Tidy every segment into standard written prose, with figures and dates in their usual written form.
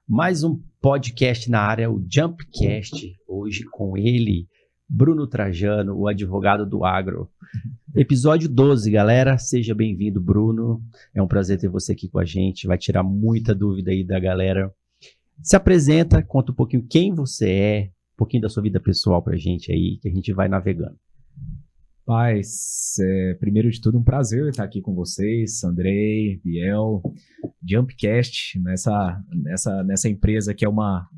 Mais um podcast na área, o Jumpcast, hoje com ele, Bruno Trajano, o advogado do agro. Episódio 12, galera, seja bem-vindo, Bruno. É um prazer ter você aqui com a gente, vai tirar muita dúvida aí da galera. Se apresenta, conta um pouquinho quem você é, um pouquinho da sua vida pessoal pra gente aí, que a gente vai navegando. Paz, primeiro de tudo um prazer estar aqui com vocês, Andrei, Biel, Jumpcast, nessa empresa que é uma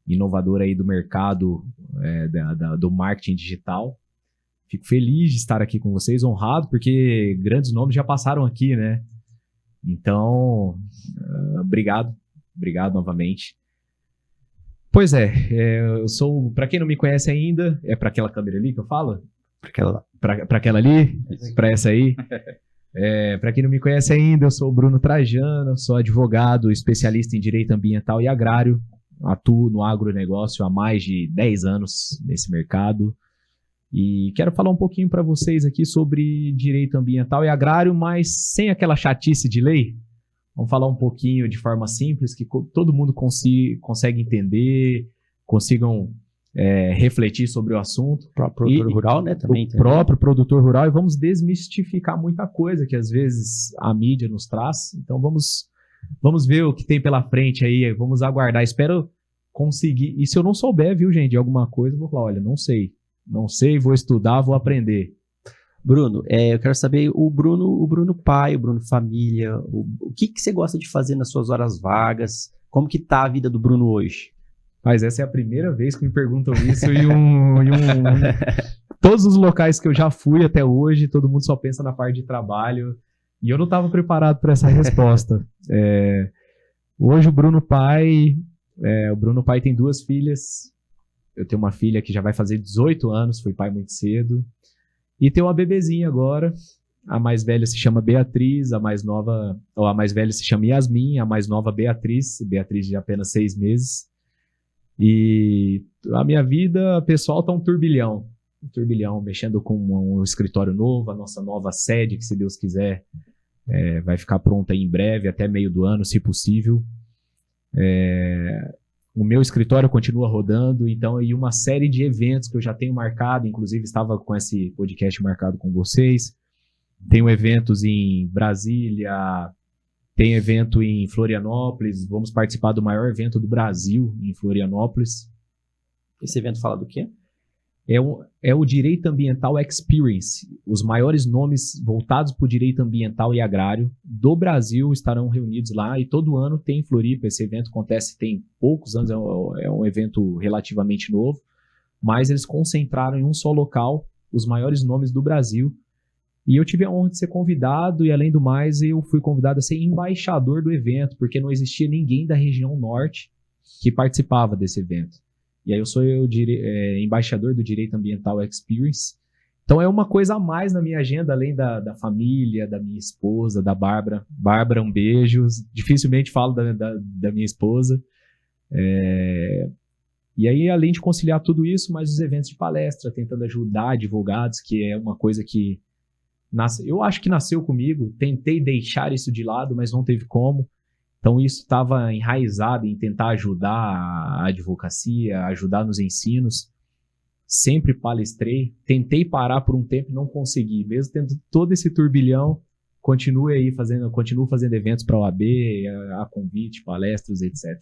inovadora aí do mercado do marketing digital. Fico feliz de estar aqui com vocês, honrado, porque grandes nomes já passaram aqui, né? Então, obrigado novamente. Pois eu sou, para quem não me conhece ainda, é para aquela câmera ali que eu falo? Para aquela ali, para essa aí. Para quem não me conhece ainda, eu sou o Bruno Trajano, sou advogado, especialista em direito ambiental e agrário, atuo no agronegócio há mais de 10 anos nesse mercado e quero falar um pouquinho para vocês aqui sobre direito ambiental e agrário, mas sem aquela chatice de lei. Vamos falar um pouquinho de forma simples, que todo mundo consegue entender, consigam refletir sobre o assunto. O próprio produtor rural, né? Também. O próprio produtor rural, e vamos desmistificar muita coisa que às vezes a mídia nos traz. Então vamos ver o que tem pela frente aí, vamos aguardar. Espero conseguir. E se eu não souber, viu, gente, de alguma coisa, eu vou falar, olha, não sei, vou estudar, vou aprender. Bruno, eu quero saber o Bruno pai, o Bruno família, o que você gosta de fazer nas suas horas vagas? Como que tá a vida do Bruno hoje? Mas essa é a primeira vez que me perguntam isso todos os locais que eu já fui até hoje, todo mundo só pensa na parte de trabalho e eu não estava preparado para essa resposta. Hoje o Bruno pai tem 2 filhas, eu tenho uma filha que já vai fazer 18 anos, foi pai muito cedo, e tem uma bebezinha agora, a mais velha se chama Beatriz, a mais velha se chama Yasmin, a mais nova Beatriz de apenas 6 meses. E a minha vida pessoal tá um turbilhão, mexendo com um escritório novo, a nossa nova sede, que se Deus quiser vai ficar pronta aí em breve, até meio do ano, se possível. O meu escritório continua rodando, então, e uma série de eventos que eu já tenho marcado, inclusive estava com esse podcast marcado com vocês. Tenho eventos em Brasília, tem evento em Florianópolis, vamos participar do maior evento do Brasil em Florianópolis. Esse evento fala do quê? É o Direito Ambiental Experience. Os maiores nomes voltados para o direito ambiental e agrário do Brasil estarão reunidos lá e todo ano tem em Floripa. Esse evento acontece tem poucos anos, é um evento relativamente novo, mas eles concentraram em um só local os maiores nomes do Brasil. E eu tive a honra de ser convidado e, além do mais, eu fui convidado a ser embaixador do evento, porque não existia ninguém da região norte que participava desse evento. E aí eu sou embaixador do Direito Ambiental Experience. Então é uma coisa a mais na minha agenda, além da família, da minha esposa, da Bárbara. Bárbara, um beijo. Dificilmente falo da minha esposa. E aí, além de conciliar tudo isso, mais os eventos de palestra, tentando ajudar advogados, que é uma coisa que eu acho que nasceu comigo, tentei deixar isso de lado, mas não teve como. Então isso estava enraizado em tentar ajudar a advocacia, ajudar nos ensinos. Sempre palestrei, tentei parar por um tempo e não consegui. Mesmo tendo todo esse turbilhão, continuo fazendo eventos para a OAB, a convite, palestras, etc.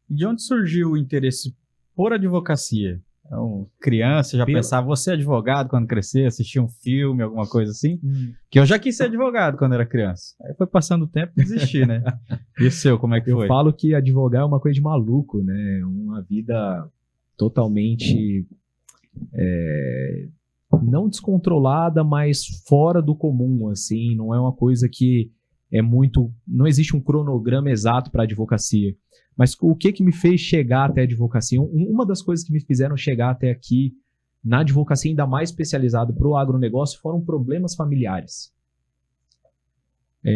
De onde surgiu o interesse por advocacia? Então, criança, pensava, você é advogado quando crescer, assistia um filme, alguma coisa assim? Que eu já quis ser advogado quando era criança. Aí foi passando o tempo e desisti, né? E o seu, como é que foi? Eu falo que advogar é uma coisa de maluco, né? Uma vida totalmente não descontrolada, mas fora do comum, assim. Não é uma coisa que não existe um cronograma exato para a advocacia. Mas o que me fez chegar até a advocacia? Uma das coisas que me fizeram chegar até aqui, na advocacia ainda mais especializada para o agronegócio, foram problemas familiares.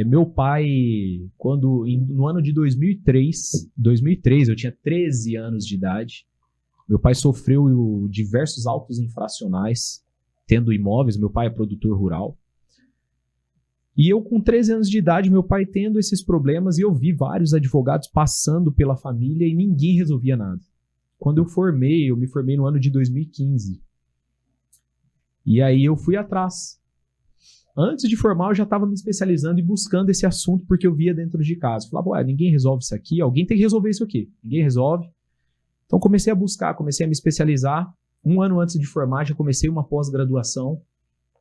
Meu pai, no ano de 2003, eu tinha 13 anos de idade, meu pai sofreu diversos autos infracionais, tendo imóveis, meu pai é produtor rural. E eu, com 13 anos de idade, meu pai tendo esses problemas, e eu vi vários advogados passando pela família e ninguém resolvia nada. Quando eu me formei no ano de 2015. E aí eu fui atrás. Antes de formar, eu já estava me especializando e buscando esse assunto, porque eu via dentro de casa. Falava, ninguém resolve isso aqui, alguém tem que resolver isso aqui. Ninguém resolve. Então comecei a buscar, comecei a me especializar. Um ano antes de formar, já comecei uma pós-graduação.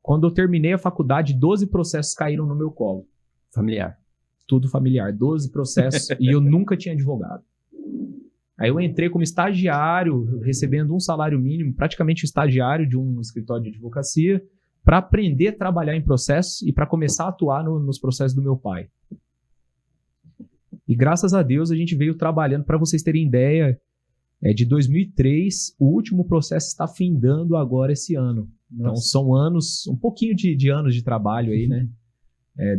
Quando eu terminei a faculdade, 12 processos caíram no meu colo. Familiar. Tudo familiar, 12 processos, e eu nunca tinha advogado. Aí eu entrei como estagiário, recebendo um salário mínimo, praticamente estagiário de um escritório de advocacia, para aprender a trabalhar em processos e para começar a atuar nos processos do meu pai. E graças a Deus a gente veio trabalhando, para vocês terem ideia, de 2003, o último processo está findando agora esse ano. Então são anos, um pouquinho de anos de trabalho aí, né?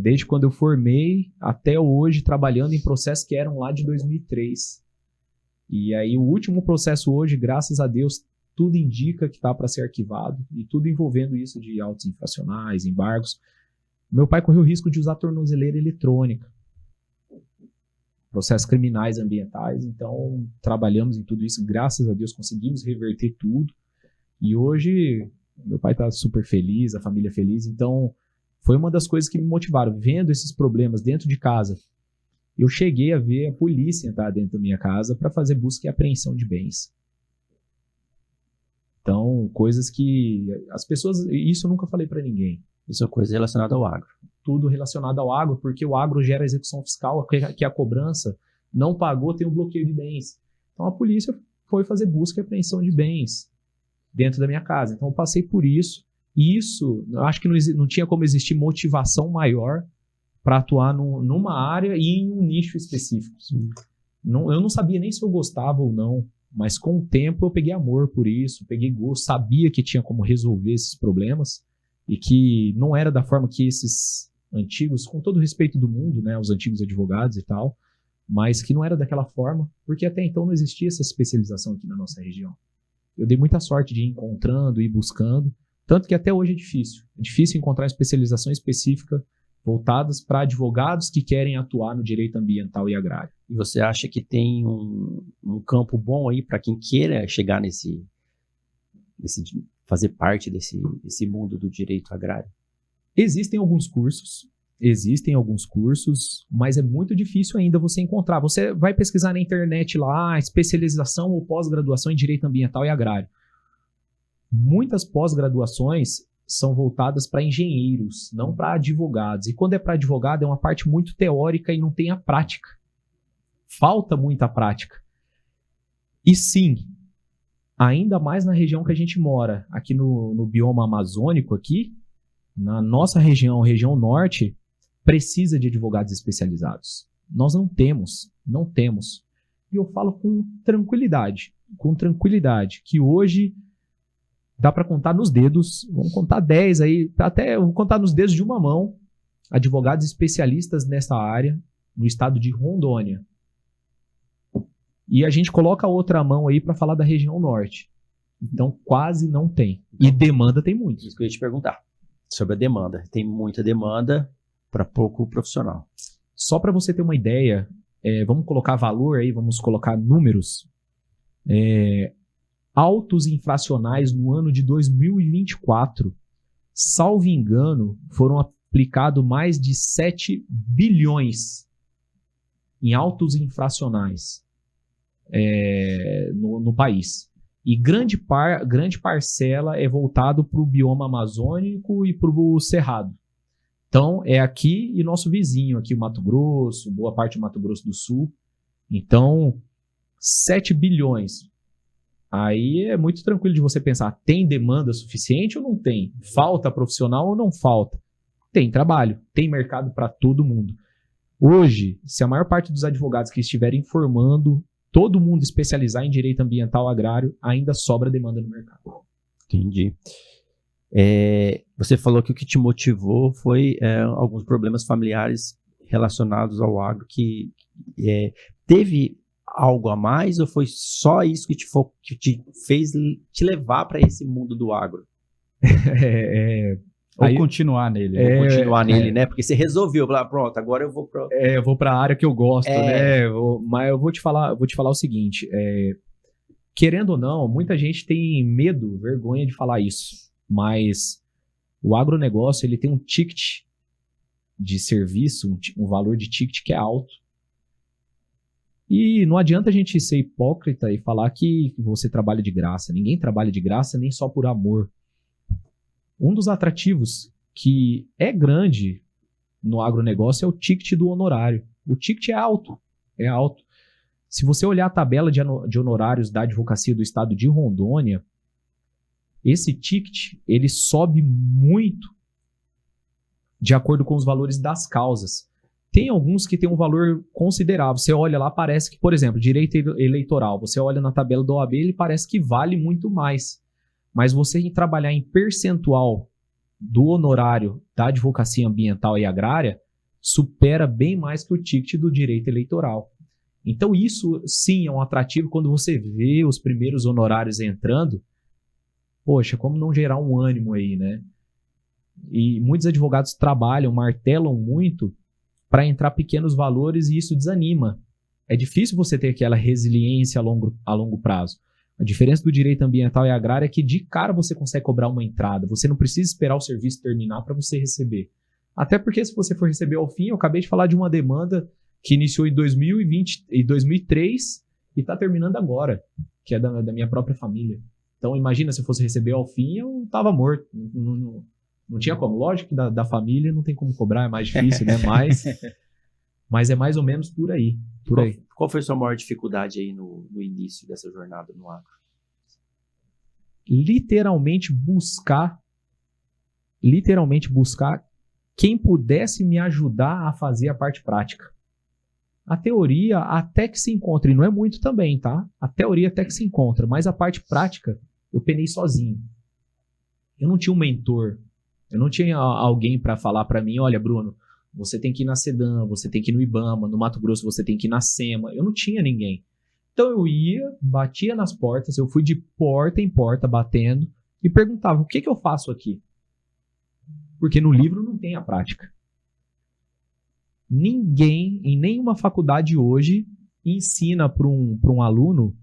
Desde quando eu formei até hoje, trabalhando em processos que eram lá de 2003. E aí o último processo hoje, graças a Deus, tudo indica que está para ser arquivado, e tudo envolvendo isso de autos infracionais, embargos. Meu pai correu o risco de usar tornozeleira eletrônica. Processos criminais ambientais, então trabalhamos em tudo isso, graças a Deus conseguimos reverter tudo, e hoje meu pai está super feliz, a família feliz, então foi uma das coisas que me motivaram, vendo esses problemas dentro de casa. Eu cheguei a ver a polícia entrar dentro da minha casa para fazer busca e apreensão de bens. Então, coisas que as pessoas, isso eu nunca falei para ninguém. Isso é coisa relacionada ao agro. Tudo relacionado ao agro, porque o agro gera execução fiscal, que a cobrança não pagou, tem um bloqueio de bens. Então a polícia foi fazer busca e apreensão de bens dentro da minha casa. Então eu passei por isso, e isso, eu acho que não tinha como existir motivação maior para atuar numa área e em um nicho específico. Eu não sabia nem se eu gostava ou não, mas com o tempo eu peguei amor por isso, peguei gosto, sabia que tinha como resolver esses problemas, e que não era da forma que esses antigos, com todo o respeito do mundo, né, os antigos advogados e tal, mas que não era daquela forma, porque até então não existia essa especialização aqui na nossa região. Eu dei muita sorte de ir encontrando e buscando, tanto que até hoje é difícil encontrar especialização específica voltadas para advogados que querem atuar no direito ambiental e agrário. E você acha que tem um campo bom aí para quem queira chegar fazer parte desse mundo do direito agrário? Existem alguns cursos, mas é muito difícil ainda você encontrar. Você vai pesquisar na internet lá, especialização ou pós-graduação em direito ambiental e agrário. Muitas pós-graduações são voltadas para engenheiros, não para advogados. E quando é para advogado, é uma parte muito teórica e não tem a prática. Falta muita prática. E sim, ainda mais na região que a gente mora, aqui no bioma amazônico, aqui, na nossa região norte, precisa de advogados especializados. Nós não temos. E eu falo com tranquilidade, que hoje dá para contar nos dedos, vamos contar 10 aí, até vou contar nos dedos de uma mão, advogados especialistas nessa área, no estado de Rondônia. E a gente coloca a outra mão aí para falar da região norte. Então, quase não tem. E demanda tem muito. Isso que eu ia te perguntar. Sobre a demanda. Tem muita demanda para pouco profissional. Só para você ter uma ideia, vamos colocar valor aí, vamos colocar números. Autos infracionais no ano de 2024, salvo engano, foram aplicados mais de 7 bilhões em autos infracionais no país. E grande parcela é voltado para o bioma amazônico e para o cerrado. Então, é aqui e nosso vizinho, aqui o Mato Grosso, boa parte do Mato Grosso do Sul. Então, 7 bilhões. Aí é muito tranquilo de você pensar, tem demanda suficiente ou não tem? Falta profissional ou não falta? Tem trabalho, tem mercado para todo mundo. Hoje, se a maior parte dos advogados que estiverem formando, todo mundo especializar em direito ambiental agrário, ainda sobra demanda no mercado. Entendi. Você falou que o que te motivou foi alguns problemas familiares relacionados ao agro, que teve algo a mais ou foi só isso que te fez te levar para esse mundo do agro? Ou Aí- continuar nele. Vou continuar nele, né? Porque você resolveu, falar, pronto, agora eu vou pro... Eu vou para a área que eu gosto, É. né? Mas eu vou te falar o seguinte, querendo ou não, muita gente tem medo, vergonha de falar isso, mas o agronegócio, ele tem um ticket de serviço, um valor de ticket que é alto. E não adianta a gente ser hipócrita e falar que você trabalha de graça. Ninguém trabalha de graça nem só por amor. Um dos atrativos que é grande no agronegócio é o ticket do honorário. O ticket é alto, é alto. Se você olhar a tabela de honorários da advocacia do estado de Rondônia, esse ticket ele sobe muito de acordo com os valores das causas. Tem alguns que têm um valor considerável. Você olha lá, parece que, por exemplo, direito eleitoral, você olha na tabela do OAB, ele parece que vale muito mais. Mas você trabalhar em percentual do honorário da advocacia ambiental e agrária supera bem mais que o ticket do direito eleitoral. Então isso sim é um atrativo quando você vê os primeiros honorários entrando. Poxa, como não gerar um ânimo aí, né? E muitos advogados trabalham, martelam muito para entrar pequenos valores e isso desanima. É difícil você ter aquela resiliência a longo prazo. A diferença do direito ambiental e agrário é que de cara você consegue cobrar uma entrada. Você não precisa esperar o serviço terminar para você receber. Até porque se você for receber ao fim, eu acabei de falar de uma demanda que iniciou em 2020 e 2003 e está terminando agora, que é da minha própria família. Então imagina se eu fosse receber ao fim, eu estava morto. Não tinha como. Lógico que da família não tem como cobrar, é mais difícil, né? Mas é mais ou menos por aí. Qual foi a sua maior dificuldade aí no início dessa jornada no agro? Literalmente buscar quem pudesse me ajudar a fazer a parte prática. A teoria até que se encontra, e não é muito também, tá? A teoria até que se encontra, mas a parte prática eu penei sozinho. Eu não tinha um mentor, eu não tinha alguém para falar para mim, olha, Bruno, você tem que ir na SEDAM, você tem que ir no IBAMA, no Mato Grosso você tem que ir na SEMA. Eu não tinha ninguém. Então eu ia, batia nas portas, eu fui de porta em porta batendo e perguntava, o que eu faço aqui? Porque no livro não tem a prática. Ninguém, em nenhuma faculdade hoje, ensina para um aluno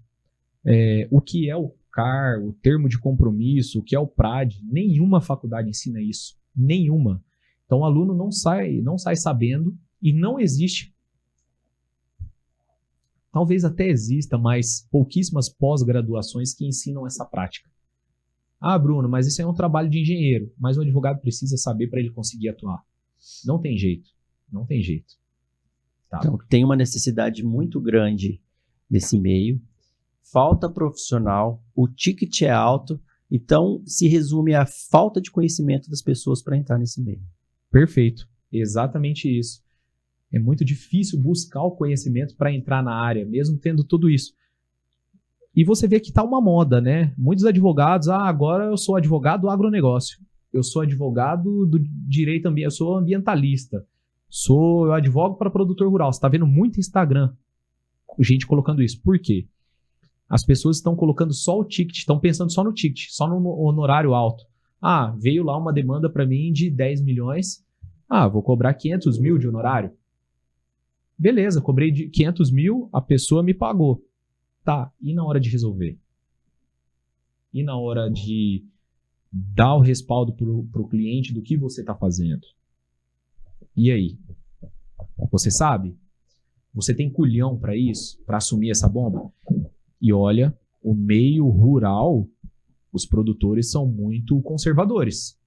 o que é o CAR, o termo de compromisso, o que é o PRAD. Nenhuma faculdade ensina isso. Nenhuma. Então o aluno não sai sabendo e não existe. Talvez até exista, mas pouquíssimas pós-graduações que ensinam essa prática. Ah, Bruno, mas isso é um trabalho de engenheiro. Mas o advogado precisa saber para ele conseguir atuar. Não tem jeito. Não tem jeito. Tá. Então, tem uma necessidade muito grande nesse meio. Falta profissional, o ticket é alto, então se resume à falta de conhecimento das pessoas para entrar nesse meio. Perfeito. Exatamente isso. É muito difícil buscar o conhecimento para entrar na área, mesmo tendo tudo isso. E você vê que está uma moda, né? Muitos advogados, agora eu sou advogado do agronegócio. Eu sou advogado do direito ambiental, eu sou ambientalista. Eu advogo para produtor rural. Você está vendo muito Instagram, gente colocando isso. Por quê? As pessoas estão colocando só o ticket, estão pensando só no ticket, só no honorário alto. Veio lá uma demanda para mim de 10 milhões. Vou cobrar 500 mil de honorário. Beleza, cobrei de 500 mil, a pessoa me pagou. Tá, e na hora de resolver? E na hora de dar o respaldo para o cliente do que você está fazendo? E aí? Você sabe? Você tem culhão para isso? Para assumir essa bomba? E olha, o meio rural, os produtores são muito conservadores.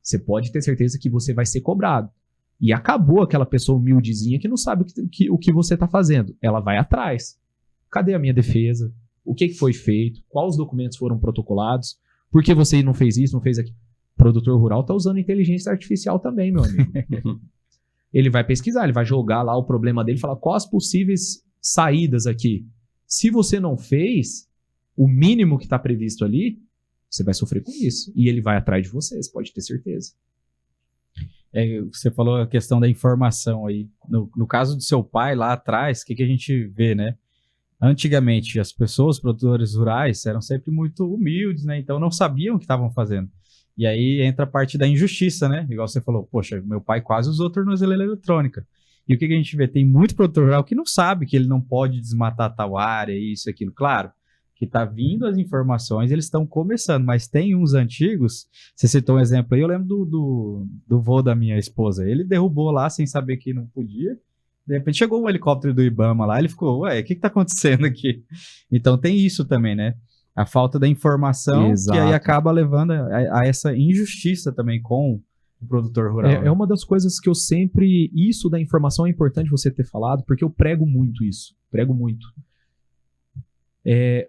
Você pode ter certeza que você vai ser cobrado. E acabou aquela pessoa humildezinha que não sabe o que você está fazendo. Ela vai atrás. Cadê a minha defesa? O que foi feito? Quais os documentos foram protocolados? Por que você não fez isso, não fez aquilo? O produtor rural está usando inteligência artificial também, meu amigo. Ele vai pesquisar, ele vai jogar lá o problema dele e falar quais as possíveis saídas aqui. Se você não fez o mínimo que está previsto ali, você vai sofrer com isso. E ele vai atrás de você, você pode ter certeza. Você falou a questão da informação aí. No caso do seu pai lá atrás, o que a gente vê, né? Antigamente, as pessoas, os produtores rurais, eram sempre muito humildes, né? Então não sabiam o que estavam fazendo. E aí entra a parte da injustiça, né? Igual você falou, poxa, meu pai quase usou tornozeleira eletrônica. E o que a gente vê? Tem muito produtor rural que não sabe que ele não pode desmatar tal área, isso, aquilo. Claro, que tá vindo as informações, eles estão começando, mas tem uns antigos, você citou um exemplo aí, eu lembro do vô da minha esposa, ele derrubou lá sem saber que não podia, de repente chegou um helicóptero do IBAMA lá, ele ficou, ué, o que tá acontecendo aqui? Então tem isso também, né? A falta da informação, Exato. que aí acaba levando a essa injustiça também com o produtor rural. É uma das coisas que eu sempre... Isso da informação é importante você ter falado, porque eu prego muito isso. Prego muito.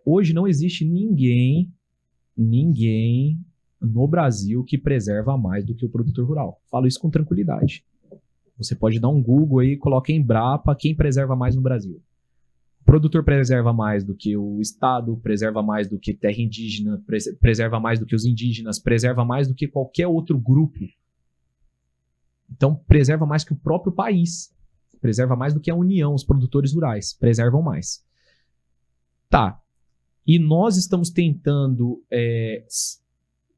Hoje não existe ninguém no Brasil que preserva mais do que o produtor rural. Falo isso com tranquilidade. Você pode dar um Google aí, coloca em Embrapa quem preserva mais no Brasil. O produtor preserva mais do que o Estado, preserva mais do que terra indígena, preserva mais do que os indígenas, preserva mais do que qualquer outro grupo. Então, preserva mais que o próprio país. Preserva mais do que a União, os produtores rurais. Preservam mais. Tá. E nós estamos tentando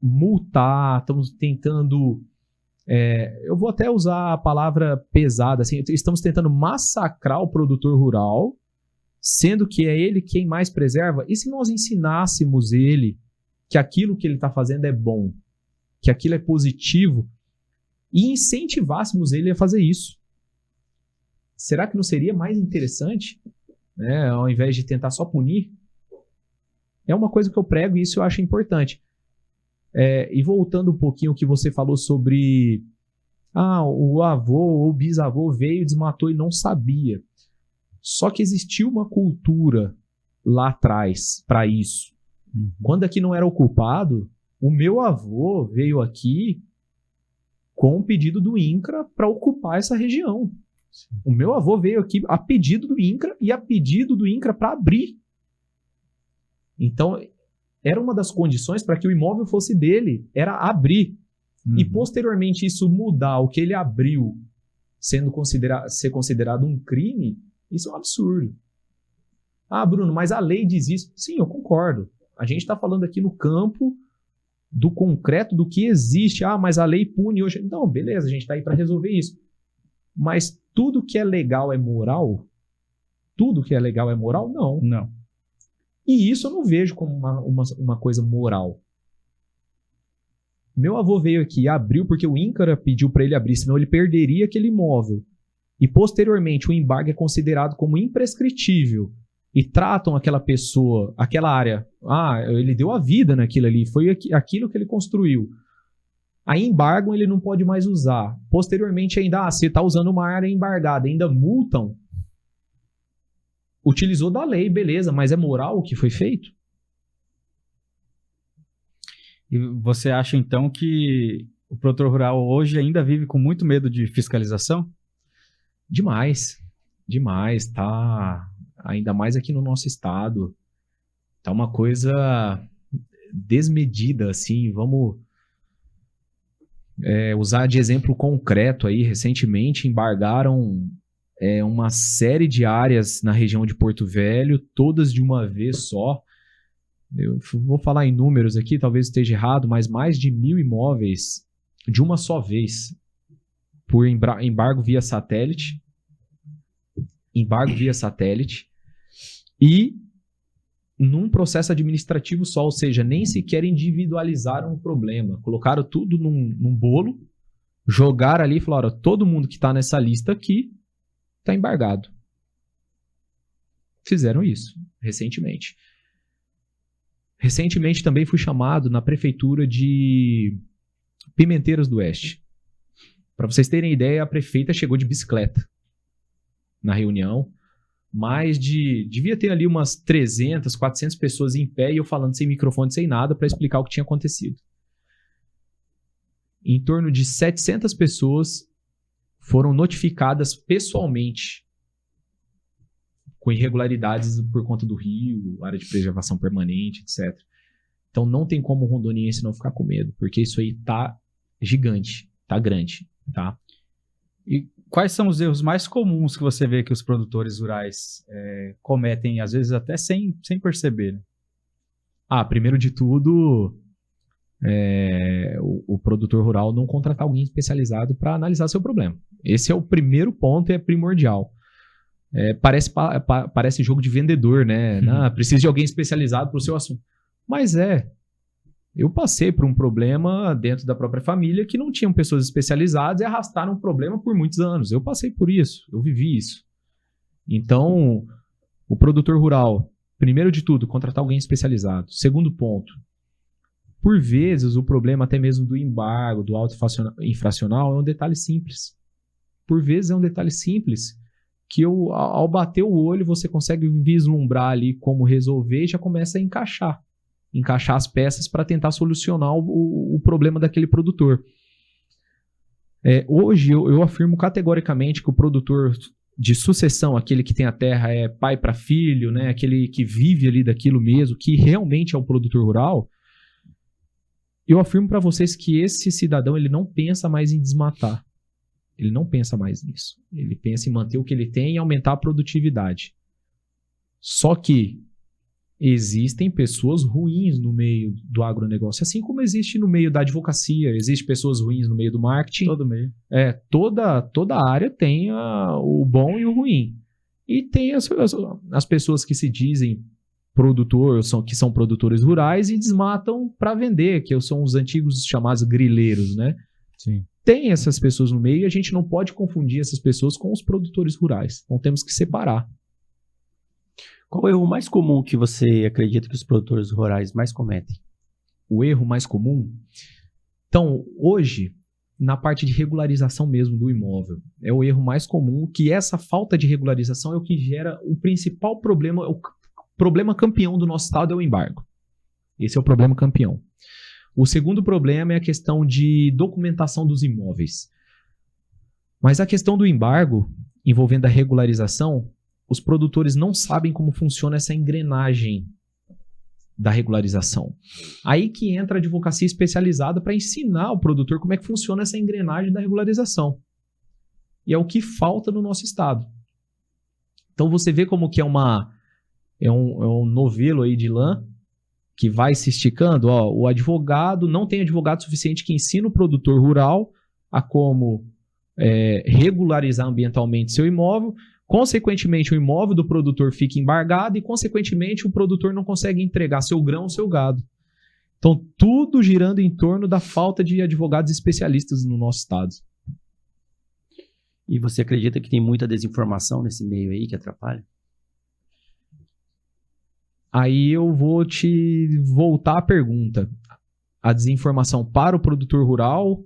multar, estamos tentando... eu vou até usar a palavra pesada, assim, estamos tentando massacrar o produtor rural, sendo que é ele quem mais preserva. E se nós ensinássemos ele que aquilo que ele está fazendo é bom, que aquilo é positivo, e incentivássemos ele a fazer isso? Será que não seria mais interessante, né, ao invés de tentar só punir? É uma coisa que eu prego e isso eu acho importante. E voltando um pouquinho ao que você falou sobre o avô ou o bisavô veio, desmatou e não sabia. Só que existiu uma cultura lá atrás para isso. Quando aqui não era ocupado, o meu avô veio aqui com o pedido do INCRA para ocupar essa região. O meu avô veio aqui a pedido do INCRA e a pedido do INCRA para abrir. Então, era uma das condições para que o imóvel fosse dele, era abrir. E posteriormente isso mudar, o que ele abriu ser considerado um crime, isso é um absurdo. Bruno, mas a lei diz isso. Sim, eu concordo. A gente está falando aqui no campo do concreto, do que existe. Mas a lei pune hoje. Não, beleza, a gente está aí para resolver isso. Mas tudo que é legal é moral? Tudo que é legal é moral? Não. Não. E isso eu não vejo como uma coisa moral. Meu avô veio aqui e abriu porque o INCRA pediu para ele abrir, senão ele perderia aquele imóvel. E posteriormente o embargo é considerado como imprescritível. E tratam aquela pessoa, aquela área, ele deu a vida naquilo ali, foi aquilo que ele construiu. Aí embargam, ele não pode mais usar. Posteriormente ainda, você está usando uma área embargada, ainda multam. Utilizou da lei, beleza, mas é moral o que foi feito? E você acha então que o produtor rural hoje ainda vive com muito medo de fiscalização? Demais, tá? Ainda mais aqui no nosso estado. Tá uma coisa desmedida, assim, vamos usar de exemplo concreto aí. Recentemente embargaram uma série de áreas na região de Porto Velho, todas de uma vez só. Eu vou falar em números aqui, talvez esteja errado, mas mais de 1.000 imóveis de uma só vez, por embargo via satélite. E num processo administrativo só, ou seja, nem sequer individualizaram o problema. Colocaram tudo num bolo, jogaram ali e falaram: todo mundo que está nessa lista aqui está embargado. Fizeram isso recentemente. Recentemente também fui chamado na prefeitura de Pimenteiras do Oeste. Para vocês terem ideia, a prefeita chegou de bicicleta na reunião. Devia ter ali umas 300, 400 pessoas em pé e eu falando sem microfone, sem nada, para explicar o que tinha acontecido. Em torno de 700 pessoas foram notificadas pessoalmente com irregularidades por conta do rio, área de preservação permanente, etc. Então não tem como o rondoniense não ficar com medo, porque isso aí tá gigante, tá grande, tá? E quais são os erros mais comuns que você vê que os produtores rurais cometem, às vezes até sem perceber? Né? Primeiro de tudo, o produtor rural não contratar alguém especializado para analisar seu problema. Esse é o primeiro ponto e é primordial. Parece jogo de vendedor, né? Precisa de alguém especializado para o seu assunto. Mas eu passei por um problema dentro da própria família que não tinham pessoas especializadas e arrastaram um problema por muitos anos. Eu passei por isso, eu vivi isso. Então, o produtor rural, primeiro de tudo, contratar alguém especializado. Segundo ponto, por vezes o problema até mesmo do embargo, do auto infracional é um detalhe simples. Por vezes é um detalhe simples que ao bater o olho você consegue vislumbrar ali como resolver e já começa a encaixar as peças para tentar solucionar o problema daquele produtor. Hoje eu afirmo categoricamente que o produtor de sucessão, aquele que tem a terra, é pai para filho, né? Aquele que vive ali daquilo mesmo, que realmente é o produtor rural, eu afirmo para vocês que esse cidadão ele não pensa mais em desmatar. Ele não pensa mais nisso. Ele pensa em manter o que ele tem e aumentar a produtividade. Só que existem pessoas ruins no meio do agronegócio, assim como existe no meio da advocacia, existem pessoas ruins no meio do marketing. Todo meio. Toda área tem o bom e o ruim. E tem as pessoas que se dizem que são produtores rurais e desmatam para vender, que são os antigos chamados grileiros, né? Sim. Tem essas pessoas no meio e a gente não pode confundir essas pessoas com os produtores rurais. Então temos que separar. Qual é o erro mais comum que você acredita que os produtores rurais mais cometem? O erro mais comum? Então, hoje, na parte de regularização mesmo do imóvel, é o erro mais comum, que essa falta de regularização é o que gera o principal problema, o problema campeão do nosso estado é o embargo. Esse é o problema campeão. O segundo problema é a questão de documentação dos imóveis. Mas a questão do embargo, envolvendo a regularização, os produtores não sabem como funciona essa engrenagem da regularização. Aí que entra a advocacia especializada para ensinar o produtor como é que funciona essa engrenagem da regularização. E é o que falta no nosso estado. Então você vê como que é um novelo aí de lã que vai se esticando. O advogado não tem advogado suficiente que ensina o produtor rural a como regularizar ambientalmente seu imóvel. Consequentemente, o imóvel do produtor fica embargado e, consequentemente, o produtor não consegue entregar seu grão, seu gado. Então, tudo girando em torno da falta de advogados especialistas no nosso estado. E você acredita que tem muita desinformação nesse meio aí que atrapalha? Aí eu vou te voltar à pergunta. A desinformação para o produtor rural,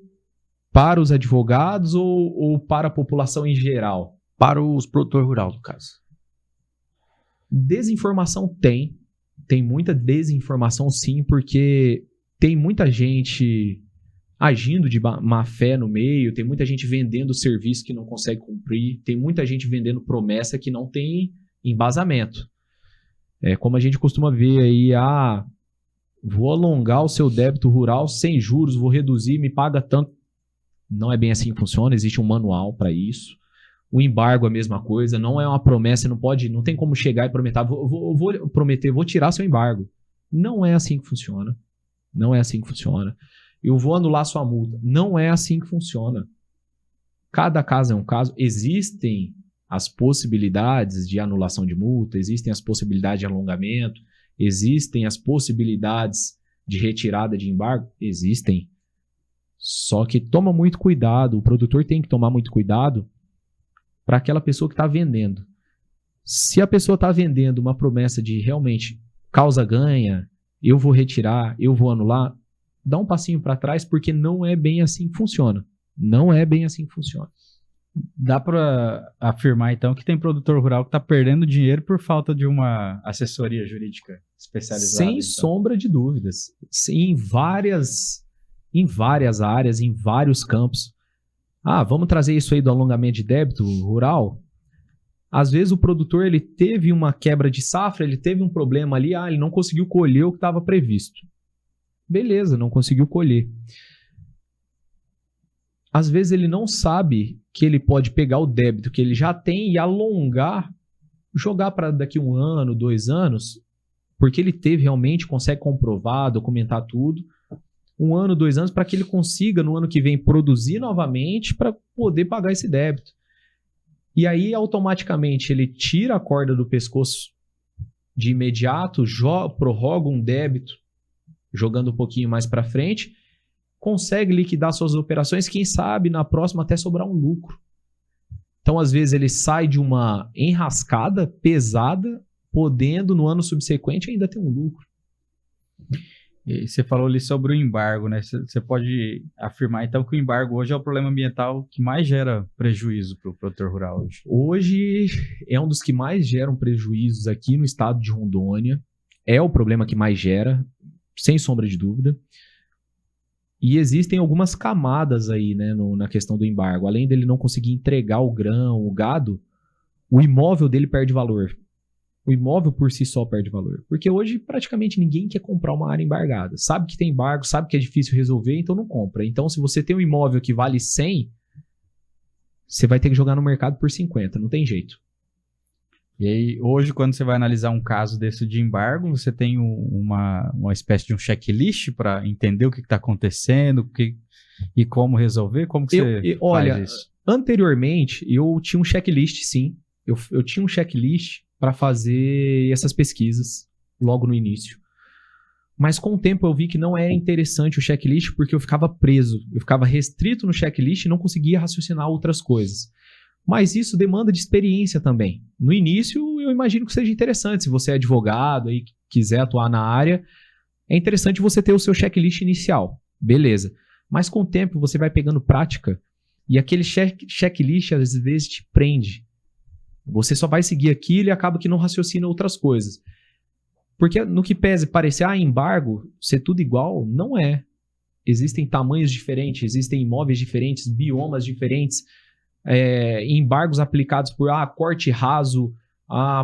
para os advogados ou para a população em geral? Para os produtores rurais, no caso. Desinformação tem muita desinformação sim, porque tem muita gente agindo de má fé no meio, tem muita gente vendendo serviço que não consegue cumprir, tem muita gente vendendo promessa que não tem embasamento. Como a gente costuma ver aí, vou alongar o seu débito rural sem juros, vou reduzir, me paga tanto. Não é bem assim que funciona, existe um manual para isso. O embargo é a mesma coisa, não é uma promessa, não tem como chegar e prometer, vou prometer, vou tirar seu embargo. Não é assim que funciona. Não é assim que funciona. Eu vou anular sua multa. Não é assim que funciona. Cada caso é um caso. Existem as possibilidades de anulação de multa, existem as possibilidades de alongamento, existem as possibilidades de retirada de embargo? Existem. Só que toma muito cuidado, o produtor tem que tomar muito cuidado para aquela pessoa que está vendendo. Se a pessoa está vendendo uma promessa de realmente causa ganha, eu vou retirar, eu vou anular, dá um passinho para trás, porque não é bem assim que funciona. Não é bem assim que funciona. Dá para afirmar, então, que tem produtor rural que está perdendo dinheiro por falta de uma assessoria jurídica especializada? Sem sombra de dúvidas. Em várias áreas, em vários campos. Vamos trazer isso aí do alongamento de débito rural? Às vezes o produtor ele teve uma quebra de safra, ele teve um problema ali, ele não conseguiu colher o que estava previsto. Beleza, não conseguiu colher. Às vezes ele não sabe que ele pode pegar o débito que ele já tem e alongar, jogar para daqui 1 ano, 2 anos, porque ele teve realmente, consegue comprovar, documentar tudo. 1 ano, 2 anos, para que ele consiga, no ano que vem, produzir novamente para poder pagar esse débito. E aí, automaticamente, ele tira a corda do pescoço de imediato, prorroga um débito, jogando um pouquinho mais para frente, consegue liquidar suas operações, quem sabe, na próxima até sobrar um lucro. Então, às vezes, ele sai de uma enrascada pesada, podendo, no ano subsequente, ainda ter um lucro. E você falou ali sobre o embargo, né? Você pode afirmar, então, que o embargo hoje é o problema ambiental que mais gera prejuízo para o produtor rural hoje? Hoje é um dos que mais geram prejuízos aqui no estado de Rondônia. É o problema que mais gera, sem sombra de dúvida. E existem algumas camadas aí, né, na questão do embargo. Além dele não conseguir entregar o grão, o gado, o imóvel dele perde valor. O imóvel por si só perde valor. Porque hoje praticamente ninguém quer comprar uma área embargada. Sabe que tem embargo, sabe que é difícil resolver, então não compra. Então, se você tem um imóvel que vale 100, você vai ter que jogar no mercado por 50, não tem jeito. E aí, hoje, quando você vai analisar um caso desse de embargo, você tem uma espécie de um checklist para entender o que está acontecendo e como resolver? Como que você faz isso? Anteriormente, eu tinha um checklist, sim. Eu tinha um checklist para fazer essas pesquisas logo no início. Mas com o tempo eu vi que não era interessante o checklist porque eu ficava preso. Eu ficava restrito no checklist e não conseguia raciocinar outras coisas. Mas isso demanda de experiência também. No início, eu imagino que seja interessante. Se você é advogado e quiser atuar na área, é interessante você ter o seu checklist inicial. Beleza. Mas com o tempo, você vai pegando prática e aquele checklist, às vezes, te prende. Você só vai seguir aquilo e acaba que não raciocina outras coisas. Porque no que pese parecer, embargo, ser tudo igual, não é. Existem tamanhos diferentes, existem imóveis diferentes, biomas diferentes, embargos aplicados por corte raso,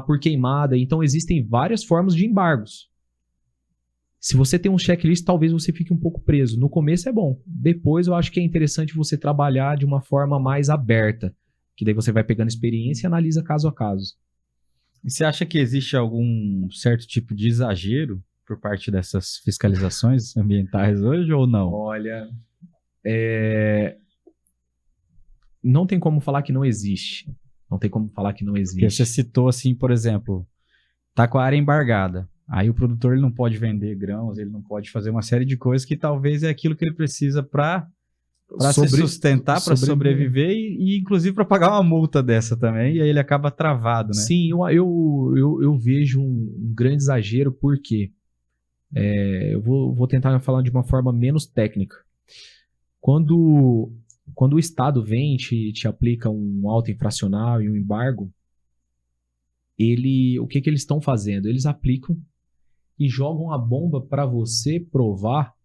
por queimada. Então, existem várias formas de embargos. Se você tem um checklist, talvez você fique um pouco preso. No começo é bom. Depois, eu acho que é interessante você trabalhar de uma forma mais aberta. Que daí você vai pegando experiência e analisa caso a caso. E você acha que existe algum certo tipo de exagero por parte dessas fiscalizações ambientais hoje ou não? Olha, não tem como falar que não existe. Não tem como falar que não existe. Porque você citou assim, por exemplo, tá com a área embargada. Aí o produtor ele não pode vender grãos, ele não pode fazer uma série de coisas que talvez é aquilo que ele precisa para se sustentar, para sobreviver e inclusive para pagar uma multa dessa também, e aí ele acaba travado, né? Sim, eu vejo um grande exagero, porque eu vou tentar falar de uma forma menos técnica. Quando o Estado vem e te aplica um auto infracional e um embargo, o que eles estão fazendo? Eles aplicam e jogam a bomba para você provar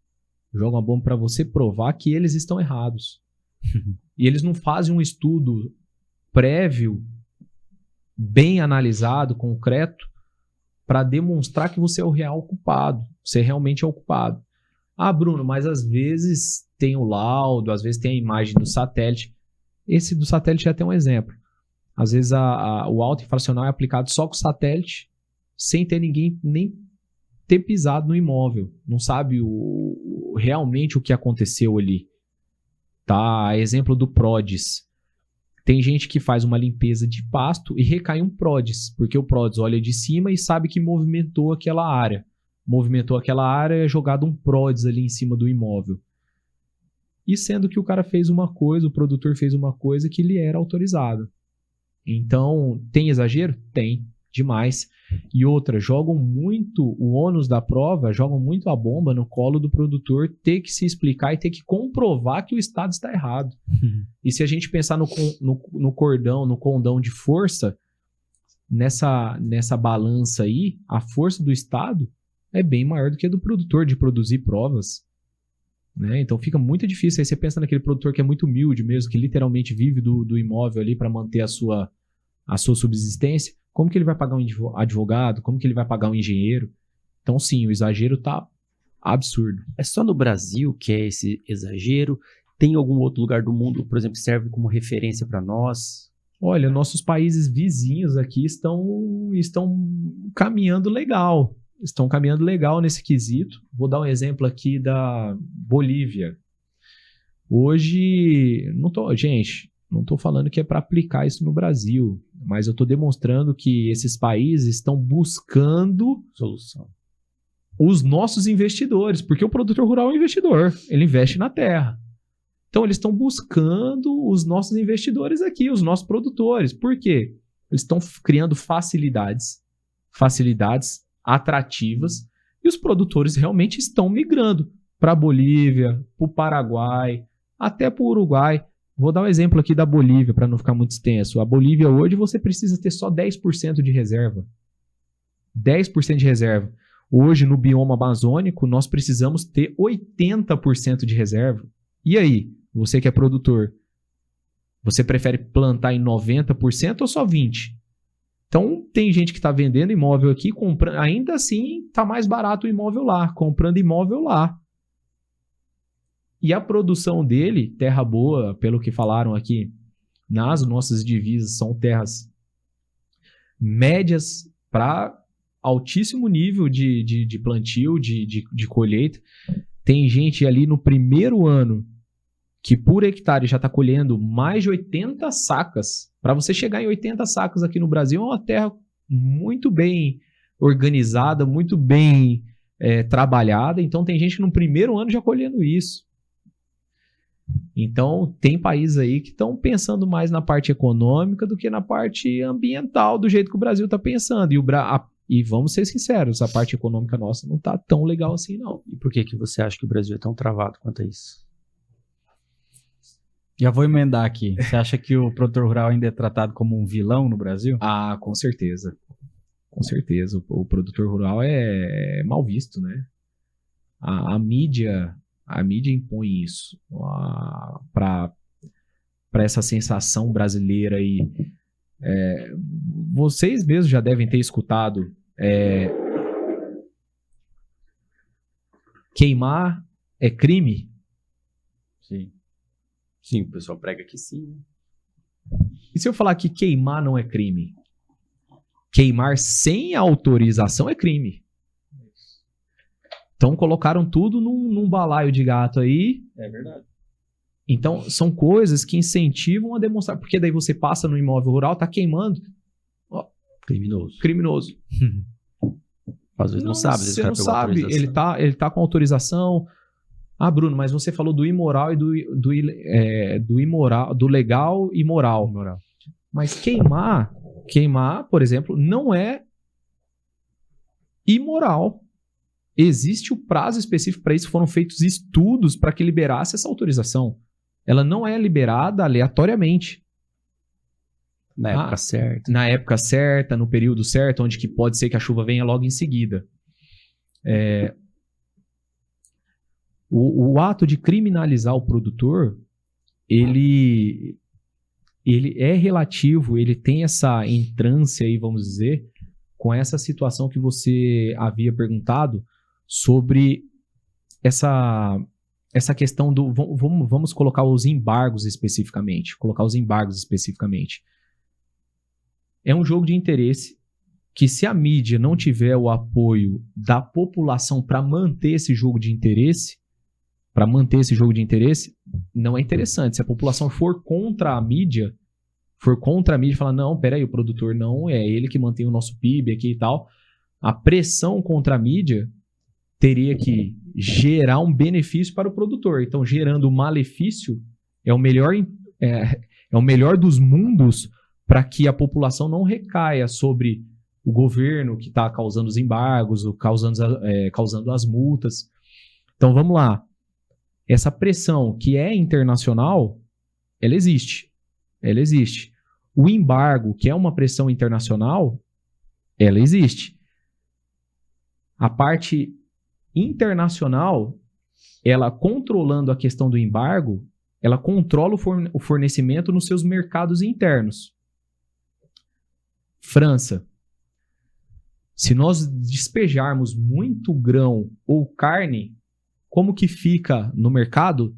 que eles estão errados. E eles não fazem um estudo prévio, bem analisado, concreto, para demonstrar que você é o real culpado. Você realmente é o culpado. Bruno, mas às vezes tem o laudo, às vezes tem a imagem do satélite. Esse do satélite é até um exemplo. Às vezes o auto infracional é aplicado só com o satélite, sem ter ninguém nem ter pisado no imóvel, não sabe realmente o que aconteceu ali. Tá? Exemplo do PRODES. Tem gente que faz uma limpeza de pasto e recai um PRODES, porque o PRODES olha de cima e sabe que movimentou aquela área. Movimentou aquela área, é jogado um PRODES ali em cima do imóvel. E sendo que o cara fez uma coisa, o produtor fez uma coisa que lhe era autorizada. Então, tem exagero? Tem. Demais. E outra, jogam muito o ônus da prova, jogam muito a bomba no colo do produtor ter que se explicar e ter que comprovar que o Estado está errado. E se a gente pensar no cordão, no condão de força, nessa balança aí, a força do Estado é bem maior do que a do produtor de produzir provas. Né? Então fica muito difícil. Aí você pensa naquele produtor que é muito humilde mesmo, que literalmente vive do imóvel ali para manter a sua subsistência. Como que ele vai pagar um advogado? Como que ele vai pagar um engenheiro? Então, sim, o exagero tá absurdo. É só no Brasil que é esse exagero? Tem algum outro lugar do mundo, por exemplo, que serve como referência para nós? Olha, nossos países vizinhos aqui estão caminhando legal. estão caminhando legal nesse quesito. Vou dar um exemplo aqui da Bolívia. Hoje, não estou falando que é para aplicar isso no Brasil, mas eu estou demonstrando que esses países estão buscando Solução. os nossos investidores, porque o produtor rural é um investidor, ele investe na terra. Então, eles estão buscando os nossos investidores aqui, os nossos produtores. Por quê? Eles estão criando facilidades atrativas, e os produtores realmente estão migrando para a Bolívia, para o Paraguai, até para o Uruguai. Vou dar um exemplo aqui da Bolívia, para não ficar muito extenso. A Bolívia hoje você precisa ter só 10% de reserva. 10% de reserva. Hoje, no bioma amazônico, nós precisamos ter 80% de reserva. E aí, você que é produtor, você prefere plantar em 90% ou só 20%? Então, tem gente que está vendendo imóvel aqui, comprando, ainda assim está mais barato o imóvel lá, comprando imóvel lá. E a produção dele, terra boa, pelo que falaram aqui, nas nossas divisas são terras médias para altíssimo nível de plantio, de colheita. Tem gente ali no primeiro ano que por hectare já está colhendo mais de 80 sacas. Para você chegar em 80 sacas aqui no Brasil, é uma terra muito bem organizada, muito bem trabalhada. Então, tem gente no primeiro ano já colhendo isso. Então, tem países aí que estão pensando mais na parte econômica do que na parte ambiental, do jeito que o Brasil está pensando. E vamos ser sinceros, a parte econômica nossa não está tão legal assim, não. E por que você acha que o Brasil é tão travado quanto a isso? Já vou emendar aqui. Você acha que o produtor rural ainda é tratado como um vilão no Brasil? Ah, com certeza. Com certeza. O produtor rural é mal visto, né? A mídia impõe isso para essa sensação brasileira aí. Vocês mesmos já devem ter escutado queimar é crime? Sim. Sim, o pessoal prega que sim. E se eu falar que queimar não é crime? Queimar sem autorização é crime. Então colocaram tudo num balaio de gato aí. É verdade. Então são coisas que incentivam a demonstrar. Porque daí você passa no imóvel rural, tá queimando. Ó, criminoso. Às vezes não sabe. Você não sabe. Ele tá com autorização. Ah, Bruno, mas você falou do imoral e do imoral, do legal e moral. Mas queimar, por exemplo, não é imoral. Existe o prazo específico para isso, foram feitos estudos para que liberasse essa autorização. Ela não é liberada aleatoriamente. Na época certa. Na época certa, no período certo, onde que pode ser que a chuva venha logo em seguida. O ato de criminalizar o produtor, ele é relativo, ele tem essa entrância aí, vamos dizer, com essa situação que você havia perguntado sobre essa questão do... Vamos colocar os embargos especificamente. É um jogo de interesse que, se a mídia não tiver o apoio da população para manter esse jogo de interesse, não é interessante. Se a população for contra a mídia, falar, não, peraí, o produtor não, é ele que mantém o nosso PIB aqui e tal, a pressão contra a mídia teria que gerar um benefício para o produtor. Então, gerando um malefício, é o melhor dos mundos para que a população não recaia sobre o governo que está causando os embargos, causando as multas. Então, vamos lá. Essa pressão que é internacional, ela existe. O embargo, que é uma pressão internacional, ela existe. A parte internacional, ela controlando a questão do embargo, ela controla o fornecimento nos seus mercados internos. França. Se nós despejarmos muito grão ou carne, como que fica no mercado?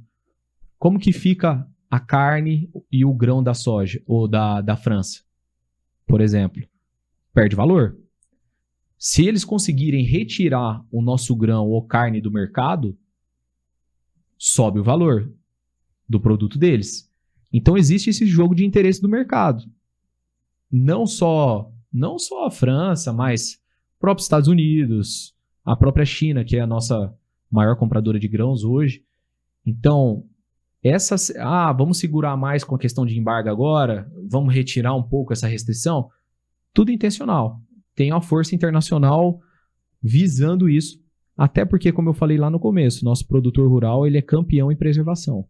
Como que fica a carne e o grão da soja ou da França, por exemplo? Perde valor. Se eles conseguirem retirar o nosso grão ou carne do mercado, sobe o valor do produto deles. Então existe esse jogo de interesse do mercado. Não só a França, mas próprios Estados Unidos, a própria China, que é a nossa maior compradora de grãos hoje. Então, vamos segurar mais com a questão de embargo agora, vamos retirar um pouco essa restrição. Tudo intencional. Tem uma força internacional visando isso. Até porque, como eu falei lá no começo, nosso produtor rural ele é campeão em preservação.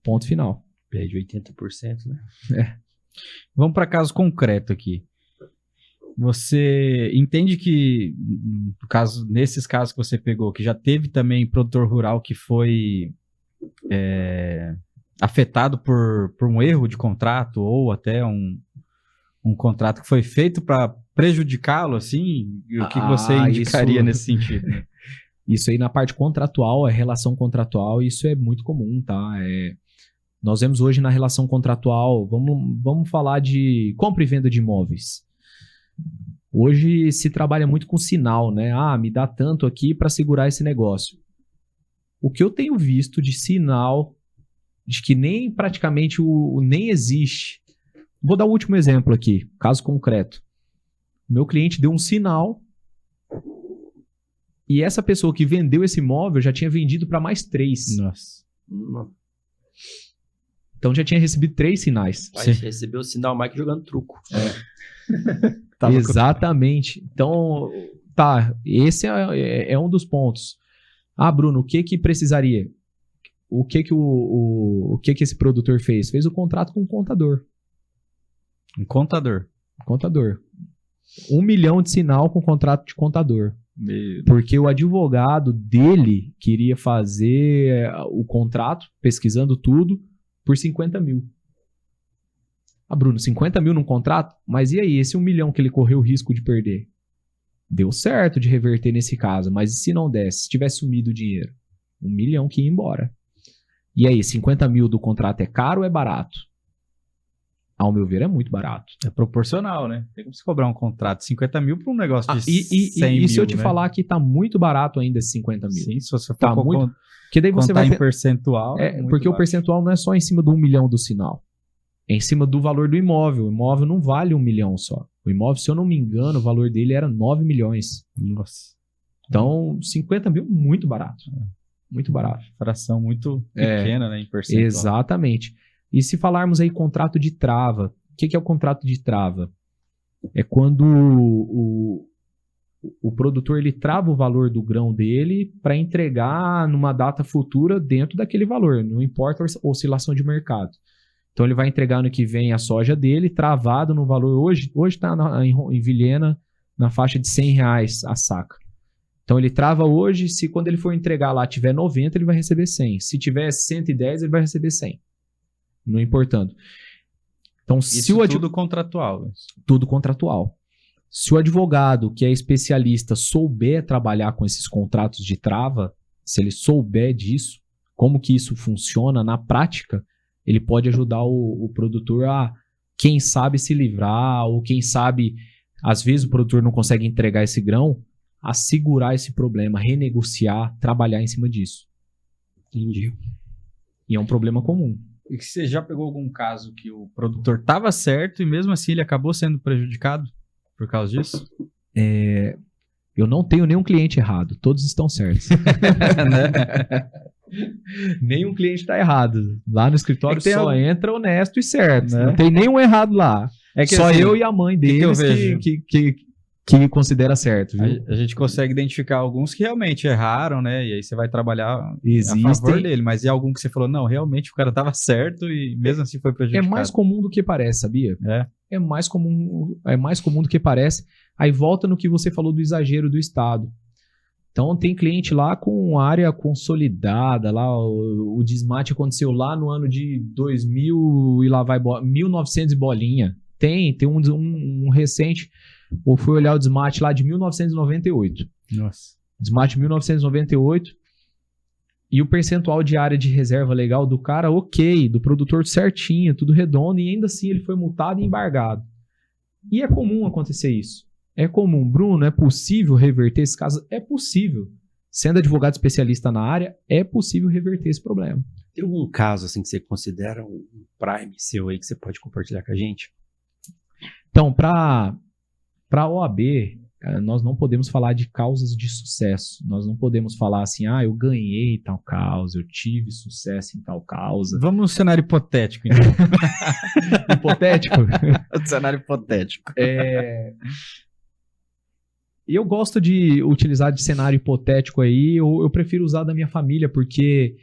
Ponto final. Perde 80%, né? Vamos para caso concreto aqui. Você entende que, nesses casos que você pegou, que já teve também produtor rural que foi afetado por um erro de contrato ou até um contrato que foi feito para prejudicá-lo, assim? O que você indicaria nesse sentido? Isso aí na parte contratual, a relação contratual, isso é muito comum, tá? Nós vemos hoje na relação contratual, vamos falar de compra e venda de imóveis. Hoje se trabalha muito com sinal, né? Me dá tanto aqui para segurar esse negócio. O que eu tenho visto de sinal, de que nem praticamente nem existe. Vou dar o último exemplo aqui, caso concreto. Meu cliente deu um sinal e essa pessoa que vendeu esse imóvel já tinha vendido para mais 3. Nossa. Então já tinha recebido 3 sinais. Aí você recebeu o sinal Mike jogando truco. Exatamente. Então, esse é um dos pontos. Bruno, o que precisaria? O que esse produtor fez? Fez o contrato com o contador. Um contador. 1 milhão de sinal com contrato de contador. Porque o advogado dele queria fazer o contrato, pesquisando tudo, por 50 mil. Bruno, 50 mil num contrato? Mas e aí, esse 1 milhão que ele correu o risco de perder? Deu certo de reverter nesse caso, mas e se não desse? Se tivesse sumido o dinheiro? 1 milhão que ia embora. E aí, 50 mil do contrato é caro ou é barato? Ao meu ver, é muito barato. É proporcional, né? Tem como você cobrar um contrato de 50 mil para um negócio de 100 mil, e se eu te falar que tá muito barato ainda esses 50 mil? Sim, se você for tá muito. Porque daí você vai em percentual. Porque o percentual não é só em cima do 1 milhão do sinal. É em cima do valor do imóvel. O imóvel não vale 1 milhão só. O imóvel, se eu não me engano, o valor dele era 9 milhões. Nossa. Então, 50 mil, muito barato. Muito barato. Fração muito pequena, né, em percentual. Exatamente. E se falarmos aí contrato de trava, o que é o contrato de trava? É quando o produtor ele trava o valor do grão dele para entregar numa data futura dentro daquele valor, não importa a oscilação de mercado. Então ele vai entregar ano que vem a soja dele travado no valor, hoje está em Vilhena na faixa de R$100 a saca. Então ele trava hoje, se quando ele for entregar lá tiver 90, ele vai receber 100. Se tiver 110, ele vai receber 100. Não importando. Então, tudo contratual. Tudo contratual. Se o advogado, que é especialista, souber trabalhar com esses contratos de trava, se ele souber disso, como que isso funciona na prática, ele pode ajudar o produtor a, quem sabe, se livrar, ou quem sabe, às vezes o produtor não consegue entregar esse grão, a segurar esse problema, renegociar, trabalhar em cima disso. Entendi. E é um problema comum. E você já pegou algum caso que o produtor estava certo e mesmo assim ele acabou sendo prejudicado por causa disso? Eu não tenho nenhum cliente errado, todos estão certos. Nenhum cliente está errado. Lá no escritório só entra honesto e certo. Né? Não tem nenhum errado lá. Só assim, eu e a mãe deles que considera certo. Viu? A gente consegue identificar alguns que realmente erraram, né? E aí você vai trabalhar a favor dele. Mas e algum que você falou, não, realmente o cara estava certo e mesmo assim foi prejudicado? É mais comum do que parece, sabia? É mais comum do que parece. Aí volta no que você falou do exagero do Estado. Então tem cliente lá com área consolidada, lá o desmate aconteceu lá no ano de 2000 e lá vai 1900 e bolinha. Tem um recente, ou fui olhar o desmate lá de 1998. Nossa. Desmate de 1998 e o percentual de área de reserva legal do cara, ok, do produtor certinho, tudo redondo, e ainda assim ele foi multado e embargado. E é comum acontecer isso. É comum. Bruno, é possível reverter esse caso? É possível. Sendo advogado especialista na área, é possível reverter esse problema. Tem algum caso assim que você considera um prime seu aí que você pode compartilhar com a gente? Então, para a OAB, nós não podemos falar de causas de sucesso. Nós não podemos falar assim, eu ganhei tal causa, eu tive sucesso em tal causa. Vamos no cenário hipotético, então. Hipotético? Cenário hipotético. Eu gosto de utilizar de cenário hipotético aí, eu prefiro usar da minha família, porque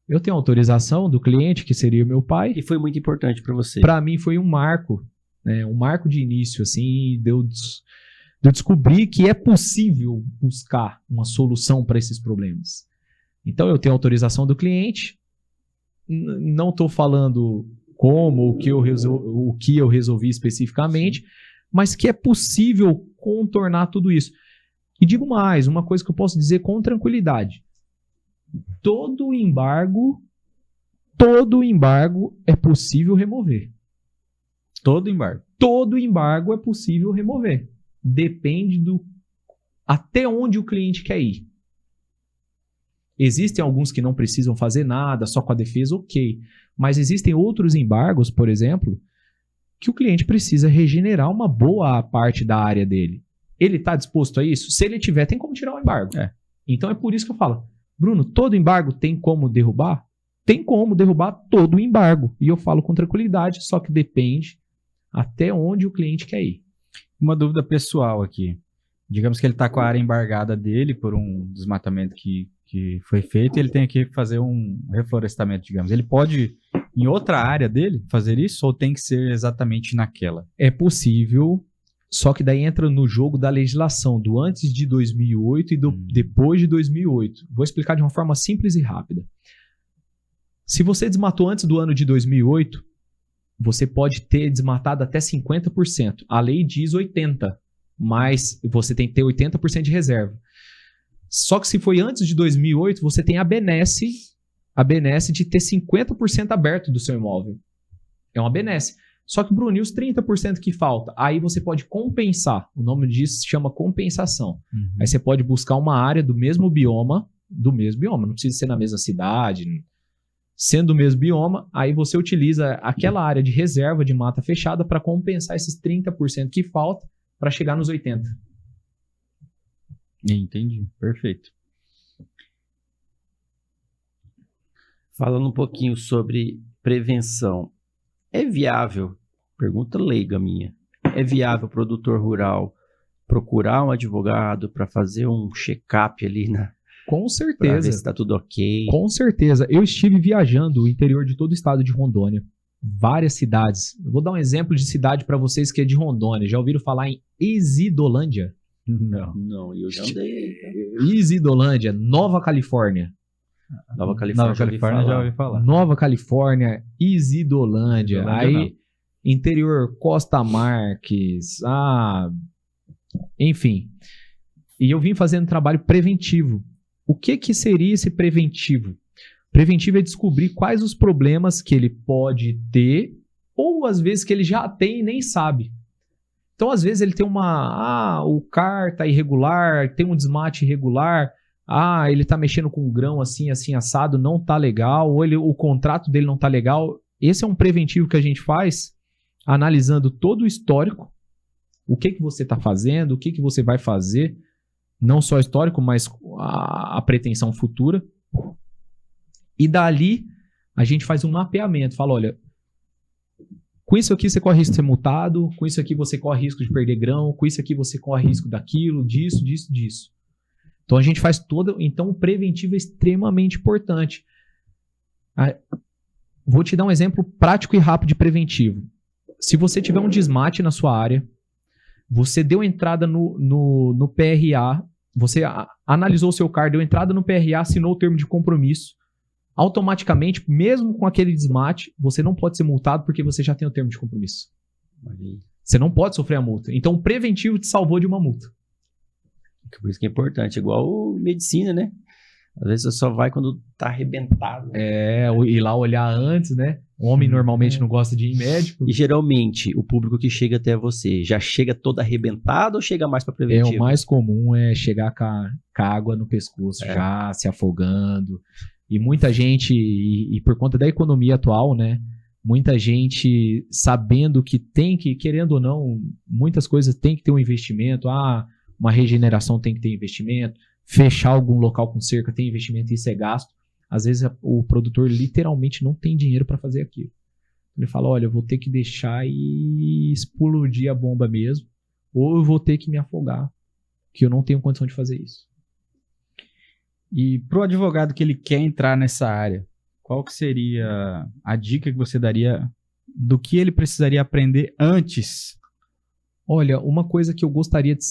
eu tenho autorização do cliente, que seria o meu pai. E foi muito importante para você. Para mim foi um marco, né? Um marco de início, assim, de eu descobrir que é possível buscar uma solução para esses problemas. Então eu tenho autorização do cliente, não estou falando como, o que eu resolvi especificamente, mas que é possível contornar tudo isso. E digo mais, uma coisa que eu posso dizer com tranquilidade. Todo embargo é possível remover. Todo embargo? Todo embargo é possível remover. Depende do até onde o cliente quer ir. Existem alguns que não precisam fazer nada, só com a defesa, ok. Mas existem outros embargos, por exemplo, que o cliente precisa regenerar uma boa parte da área dele. Ele está disposto a isso? Se ele tiver, tem como tirar o embargo. Então é por isso que eu falo, Bruno, todo embargo tem como derrubar? Tem como derrubar todo o embargo. E eu falo com tranquilidade, só que depende até onde o cliente quer ir. Uma dúvida pessoal aqui. Digamos que ele está com a área embargada dele por um desmatamento que foi feito e ele tem que fazer um reflorestamento, digamos. Ele pode, em outra área dele, fazer isso ou tem que ser exatamente naquela? É possível, só que daí entra no jogo da legislação, do antes de 2008 e do depois de 2008. Vou explicar de uma forma simples e rápida. Se você desmatou antes do ano de 2008, você pode ter desmatado até 50%. A lei diz 80%, mas você tem que ter 80% de reserva. Só que se foi antes de 2008, você tem a benesse de ter 50% aberto do seu imóvel. É uma benesse. Só que, Bruno, e os 30% que falta? Aí você pode compensar. O nome disso se chama compensação. Aí você pode buscar uma área do mesmo bioma, não precisa ser na mesma cidade. Sendo do mesmo bioma, aí você utiliza aquela área de reserva de mata fechada para compensar esses 30% que falta para chegar nos 80%. Entendi, perfeito. Falando um pouquinho sobre prevenção, é viável, pergunta leiga minha, é viável o produtor rural procurar um advogado para fazer um check-up ali Com para certeza. ver se está tudo ok? Com certeza. Eu estive viajando o interior de todo o estado de Rondônia. Várias cidades. Eu vou dar um exemplo de cidade para vocês que é de Rondônia. Já ouviram falar em Isidolândia? Não, eu já andei. Isidolândia, Nova Califórnia. Nova Califórnia já ouvi falar. Nova Califórnia, Isidolândia. Aí, não. interior, Costa Marques, enfim. E eu vim fazendo trabalho preventivo. O que seria esse preventivo? Preventivo é descobrir quais os problemas que ele pode ter, ou às vezes que ele já tem e nem sabe. Então, às vezes, ele tem o CAR está irregular, tem um desmate irregular, ele está mexendo com um grão assim, assim, assado, não está legal, ou o contrato dele não está legal. Esse é um preventivo que a gente faz, analisando todo o histórico, o que você está fazendo, o que você vai fazer, não só histórico, mas a pretensão futura. E dali, a gente faz um mapeamento, fala, olha, com isso aqui você corre risco de ser multado, com isso aqui você corre risco de perder grão, com isso aqui você corre risco daquilo, disso. Então a gente faz então o preventivo é extremamente importante. Vou te dar um exemplo prático e rápido de preventivo. Se você tiver um desmate na sua área, você deu entrada no PRA, você analisou o seu CAR, deu entrada no PRA, assinou o termo de compromisso, automaticamente, mesmo com aquele desmate, você não pode ser multado porque você já tem o termo de compromisso. Você não pode sofrer a multa. Então, o preventivo te salvou de uma multa. Por isso que é importante. Igual medicina, né? Às vezes você só vai quando tá arrebentado. Ir lá olhar antes, né? Homem normalmente não gosta de ir em médico. E geralmente, o público que chega até você já chega todo arrebentado ou chega mais para preventivo? O mais comum é chegar com a água no pescoço, já se afogando. E muita gente, e por conta da economia atual, né? Muita gente sabendo que tem que, querendo ou não, muitas coisas tem que ter um investimento. Uma regeneração tem que ter investimento. Fechar algum local com cerca tem investimento, isso é gasto. Às vezes o produtor literalmente não tem dinheiro para fazer aquilo. Ele fala, olha, eu vou ter que deixar e explodir a bomba mesmo, ou eu vou ter que me afogar, que eu não tenho condição de fazer isso. E pro advogado que ele quer entrar nessa área, qual que seria a dica que você daria do que ele precisaria aprender antes? Olha, uma coisa que eu gostaria de...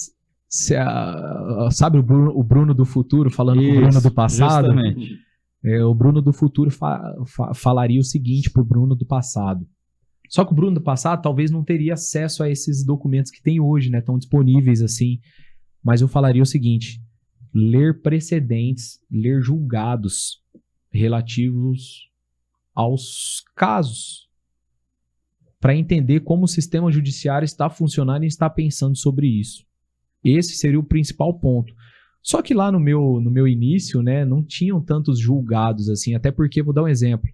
sabe o Bruno do futuro falando com o Bruno do passado? Justamente. O Bruno do futuro falaria o seguinte pro Bruno do passado. Só que o Bruno do passado talvez não teria acesso a esses documentos que tem hoje, né? Tão disponíveis assim. Mas eu falaria o seguinte: ler precedentes, ler julgados relativos aos casos, para entender como o sistema judiciário está funcionando e está pensando sobre isso. Esse seria o principal ponto. Só que lá no meu início, né, não tinham tantos julgados assim, até porque, vou dar um exemplo.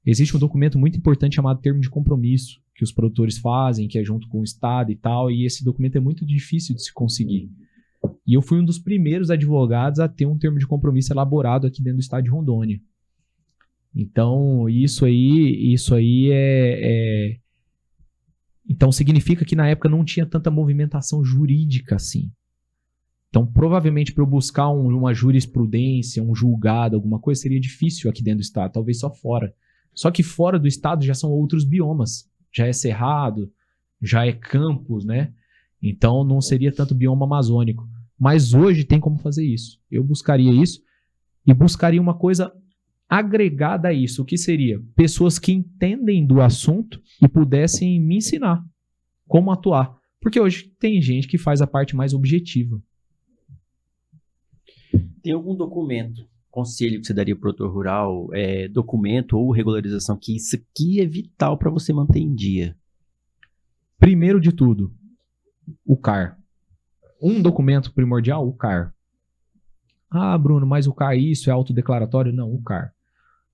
Existe um documento muito importante chamado termo de compromisso, que os produtores fazem, que é junto com o Estado e tal, e esse documento é muito difícil de se conseguir. E eu fui um dos primeiros advogados a ter um termo de compromisso elaborado aqui dentro do Estado de Rondônia. Então, isso aí Então, significa que na época não tinha tanta movimentação jurídica assim. Então, provavelmente, para eu buscar uma jurisprudência, um julgado, alguma coisa, seria difícil aqui dentro do Estado, talvez só fora. Só que fora do Estado já são outros biomas. Já é cerrado, já é campos, né? Então, não seria tanto bioma amazônico. Mas hoje tem como fazer isso. Eu buscaria isso e buscaria uma coisa agregada a isso. O que seria? Pessoas que entendem do assunto e pudessem me ensinar como atuar. Porque hoje tem gente que faz a parte mais objetiva. Tem algum documento, conselho que você daria para o produtor rural, documento ou regularização, que isso aqui é vital para você manter em dia? Primeiro de tudo, o CAR. Um documento primordial, o CAR. Ah, Bruno, mas o CAR isso é autodeclaratório? Não, o CAR.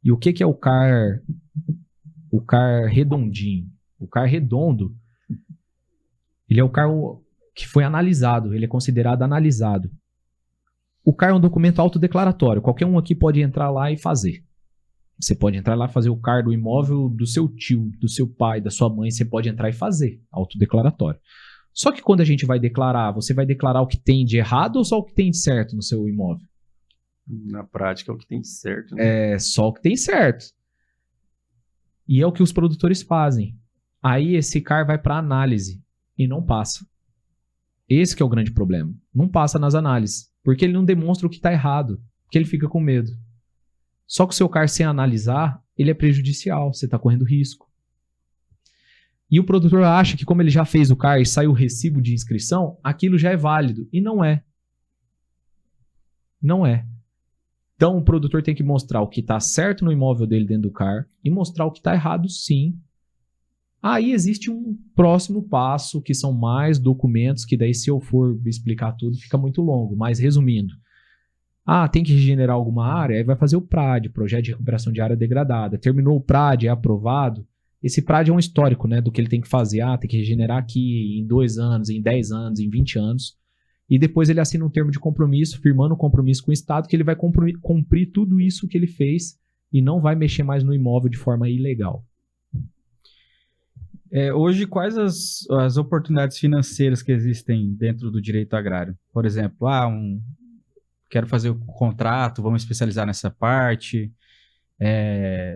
E o que é o CAR? O CAR redondinho. O CAR redondo, ele é o CAR que foi analisado, ele é considerado analisado. O CAR é um documento autodeclaratório. Qualquer um aqui pode entrar lá e fazer. Você pode entrar lá e fazer o CAR do imóvel do seu tio, do seu pai, da sua mãe. Você pode entrar e fazer. Autodeclaratório. Só que quando a gente vai declarar, você vai declarar o que tem de errado ou só o que tem de certo no seu imóvel? Na prática é o que tem de certo, né? É só o que tem certo. E é o que os produtores fazem. Aí esse CAR vai para análise e não passa. Esse que é o grande problema. Não passa nas análises. Porque ele não demonstra o que está errado. Porque ele fica com medo. Só que o seu CAR sem analisar, ele é prejudicial. Você está correndo risco. E o produtor acha que como ele já fez o CAR e saiu o recibo de inscrição, aquilo já é válido. E não é. Não é. Então o produtor tem que mostrar o que está certo no imóvel dele dentro do CAR e mostrar o que está errado sim. Aí existe um próximo passo, que são mais documentos, que daí se eu for explicar tudo fica muito longo. Mas resumindo, tem que regenerar alguma área, aí vai fazer o PRAD, Projeto de Recuperação de Área Degradada. Terminou o PRAD, é aprovado. Esse PRAD é um histórico, né, do que ele tem que fazer. Tem que regenerar aqui em 2 anos, em 10 anos, em 20 anos. E depois ele assina um termo de compromisso, firmando um compromisso com o Estado, que ele vai cumprir tudo isso que ele fez e não vai mexer mais no imóvel de forma ilegal. Hoje, quais as oportunidades financeiras que existem dentro do direito agrário? Por exemplo, quero fazer o contrato, vamos especializar nessa parte,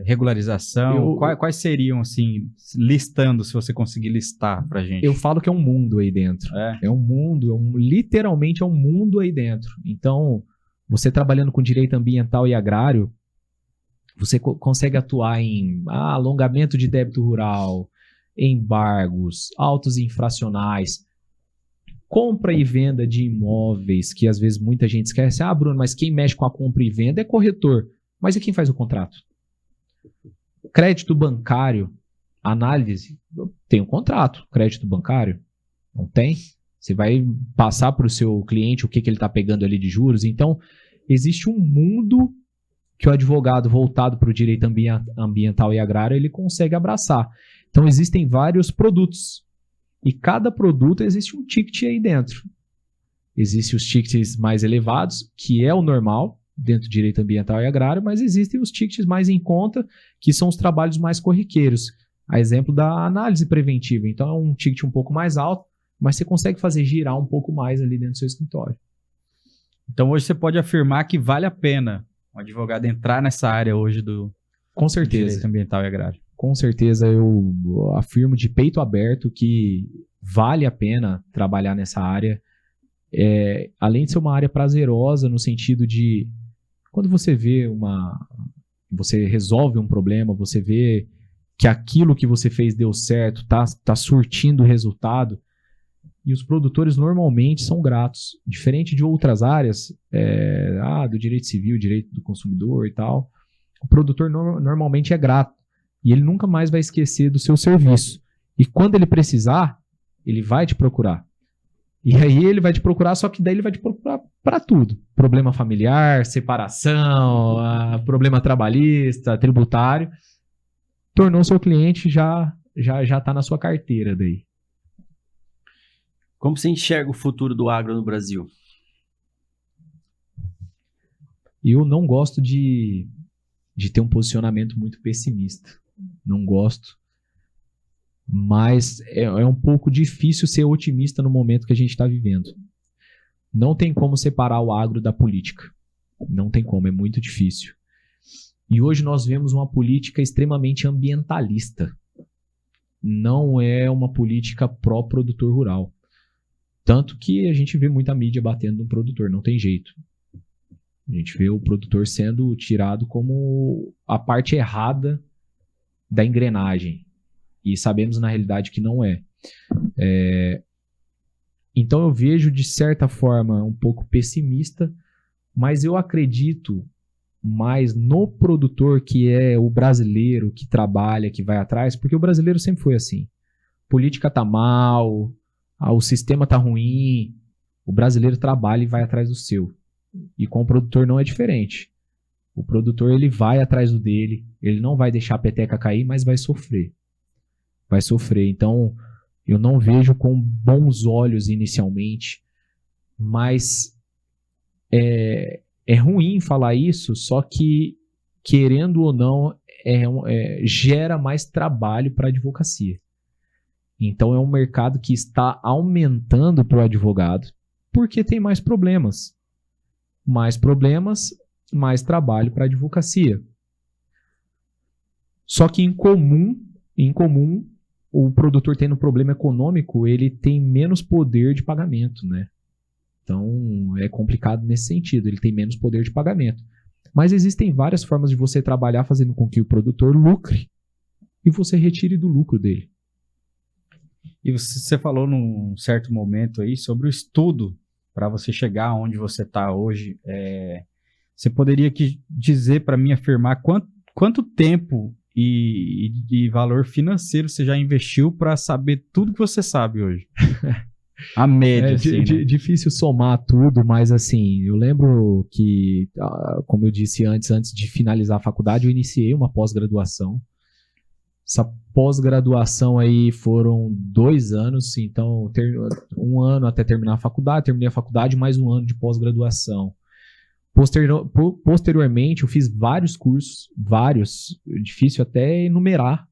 regularização. Quais seriam, assim, listando, se você conseguir listar pra gente? Eu falo que é um mundo aí dentro. É um mundo, literalmente é um mundo aí dentro. Então, você trabalhando com direito ambiental e agrário, você consegue atuar em alongamento de débito rural, embargos, autos infracionais, compra e venda de imóveis, que às vezes muita gente esquece. Bruno, mas quem mexe com a compra e venda é corretor. Mas e quem faz o contrato? Crédito bancário, análise, tem um contrato. Crédito bancário, não tem. Você vai passar para o seu cliente o que ele está pegando ali de juros. Então, existe um mundo que o advogado voltado para o direito ambiental e agrário, ele consegue abraçar. Então, existem vários produtos. E cada produto existe um ticket aí dentro. Existem os tickets mais elevados, que é o normal, dentro do direito ambiental e agrário, mas existem os tickets mais em conta, que são os trabalhos mais corriqueiros. A exemplo da análise preventiva. Então, é um ticket um pouco mais alto, mas você consegue fazer girar um pouco mais ali dentro do seu escritório. Então, hoje você pode afirmar que vale a pena um advogado entrar nessa área hoje do Com certeza. direito ambiental e agrário. Com certeza, eu afirmo de peito aberto que vale a pena trabalhar nessa área. Além de ser uma área prazerosa, no sentido de quando você você resolve um problema, você vê que aquilo que você fez deu certo, tá surtindo resultado, e os produtores normalmente são gratos. Diferente de outras áreas, do direito civil, direito do consumidor e tal, o produtor normalmente é grato, e ele nunca mais vai esquecer do seu serviço. E quando ele precisar, ele vai te procurar. E aí ele vai te procurar, só que daí ele vai te procurar para tudo. Problema familiar, separação, problema trabalhista, tributário. Tornou seu cliente, já está na sua carteira daí. Como você enxerga o futuro do agro no Brasil? Eu não gosto de ter um posicionamento muito pessimista. Não gosto. Mas é um pouco difícil ser otimista no momento que a gente está vivendo. Não tem como separar o agro da política. Não tem como, é muito difícil. E hoje nós vemos uma política extremamente ambientalista. Não é uma política pró-produtor rural. Tanto que a gente vê muita mídia batendo no produtor, não tem jeito. A gente vê o produtor sendo tirado como a parte errada da engrenagem. E sabemos na realidade que não é. Então eu vejo de certa forma um pouco pessimista, mas eu acredito mais no produtor, que é o brasileiro que trabalha, que vai atrás, porque o brasileiro sempre foi assim. Política tá mal, o sistema tá ruim, o brasileiro trabalha e vai atrás do seu. E com o produtor não é diferente. O produtor ele vai atrás do dele, ele não vai deixar a peteca cair, mas vai sofrer. Vai sofrer. Então, eu não vejo com bons olhos inicialmente, mas é ruim falar isso, só que, querendo ou não, gera mais trabalho para a advocacia. Então, é um mercado que está aumentando para o advogado, porque tem mais problemas. Mais problemas, mais trabalho para a advocacia. Só que em comum, o produtor tendo problema econômico, ele tem menos poder de pagamento, né? Então, é complicado nesse sentido, ele tem menos poder de pagamento. Mas existem várias formas de você trabalhar fazendo com que o produtor lucre e você retire do lucro dele. E você falou num certo momento aí sobre o estudo para você chegar onde você está hoje. Você poderia dizer para mim, afirmar quanto tempo e valor financeiro você já investiu para saber tudo que você sabe hoje? A média, assim, né? Difícil somar tudo, mas assim, eu lembro que, como eu disse antes de finalizar a faculdade, eu iniciei uma pós-graduação. Essa pós-graduação aí foram 2 anos, então 1 ano até terminar a faculdade, terminei a faculdade, mais 1 ano de pós-graduação. Posteriormente, eu fiz vários cursos, difícil até enumerar,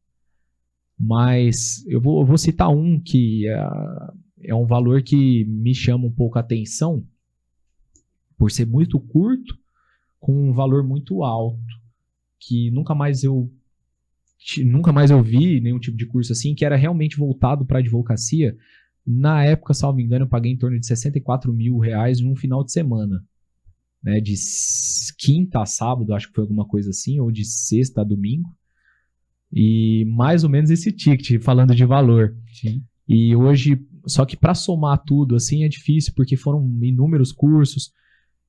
mas eu vou citar um que é um valor que me chama um pouco a atenção, por ser muito curto, com um valor muito alto, que nunca mais eu vi nenhum tipo de curso assim, que era realmente voltado para a advocacia. Na época, salvo engano, eu paguei em torno de R$64 mil em um final de semana. Né, de quinta a sábado, acho que foi alguma coisa assim, ou de sexta a domingo. E mais ou menos esse ticket, falando de valor. Sim. E hoje, só que para somar tudo, assim, é difícil, porque foram inúmeros cursos.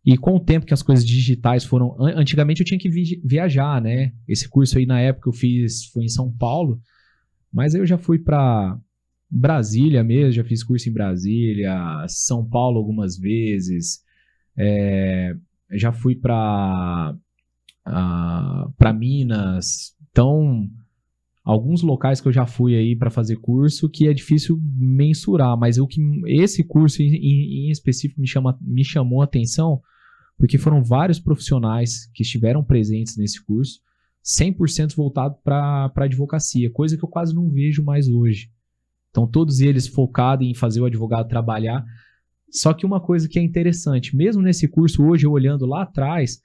E com o tempo que as coisas digitais foram... Antigamente eu tinha que viajar, né? Esse curso aí, na época, eu fiz... Foi em São Paulo. Mas aí eu já fui para Brasília mesmo. Já fiz curso em Brasília. São Paulo algumas vezes. Já fui para Minas. Então, alguns locais que eu já fui aí para fazer curso que é difícil mensurar. Mas esse curso em específico me chamou a atenção... Porque foram vários profissionais que estiveram presentes nesse curso, 100% voltado para a advocacia, coisa que eu quase não vejo mais hoje. Então, todos eles focados em fazer o advogado trabalhar. Só que uma coisa que é interessante, mesmo nesse curso, hoje, eu olhando lá atrás,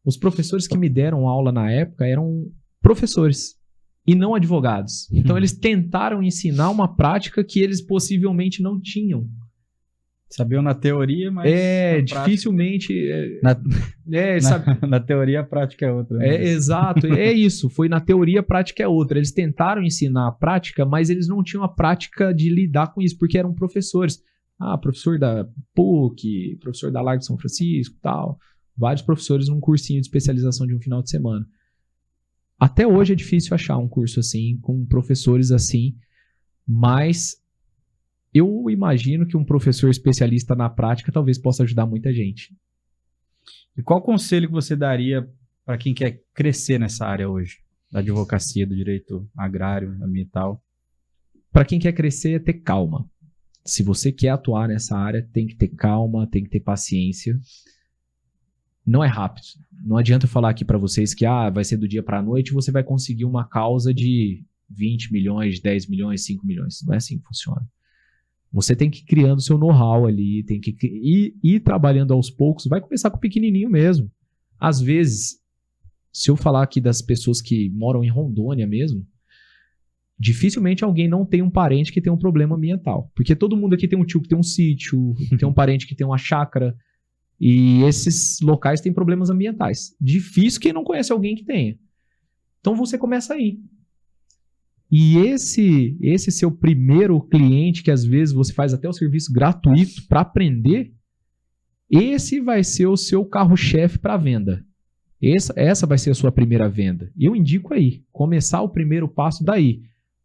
os professores que me deram aula na época eram professores e não advogados. Então, eles tentaram ensinar uma prática que eles possivelmente não tinham. Sabiam na teoria, mas... dificilmente... Na teoria, a prática é outra. Né? Exato, é isso. Foi na teoria, a prática é outra. Eles tentaram ensinar a prática, mas eles não tinham a prática de lidar com isso, porque eram professores. Professor da PUC, professor da Largo de São Francisco, tal. Vários professores num cursinho de especialização de um final de semana. Até hoje é difícil achar um curso assim, com professores assim, mas... Eu imagino que um professor especialista na prática talvez possa ajudar muita gente. E qual conselho que você daria para quem quer crescer nessa área hoje? Da advocacia, do direito agrário, ambiental? Para quem quer crescer é ter calma. Se você quer atuar nessa área, tem que ter calma, tem que ter paciência. Não é rápido. Não adianta eu falar aqui para vocês que vai ser do dia para a noite e você vai conseguir uma causa de 20 milhões, 10 milhões, 5 milhões. Não é assim que funciona. Você tem que ir criando seu know-how ali, tem que ir trabalhando aos poucos. Vai começar com o pequenininho mesmo. Às vezes, se eu falar aqui das pessoas que moram em Rondônia mesmo, dificilmente alguém não tem um parente que tem um problema ambiental. Porque todo mundo aqui tem um tio que tem um sítio, tem um parente que tem uma chácara, e esses locais têm problemas ambientais. Difícil quem não conhece alguém que tenha. Então você começa aí. E esse seu primeiro cliente, que às vezes você faz até o serviço gratuito para aprender, esse vai ser o seu carro-chefe para venda. Essa vai ser a sua primeira venda. E eu indico aí, começar o primeiro passo daí,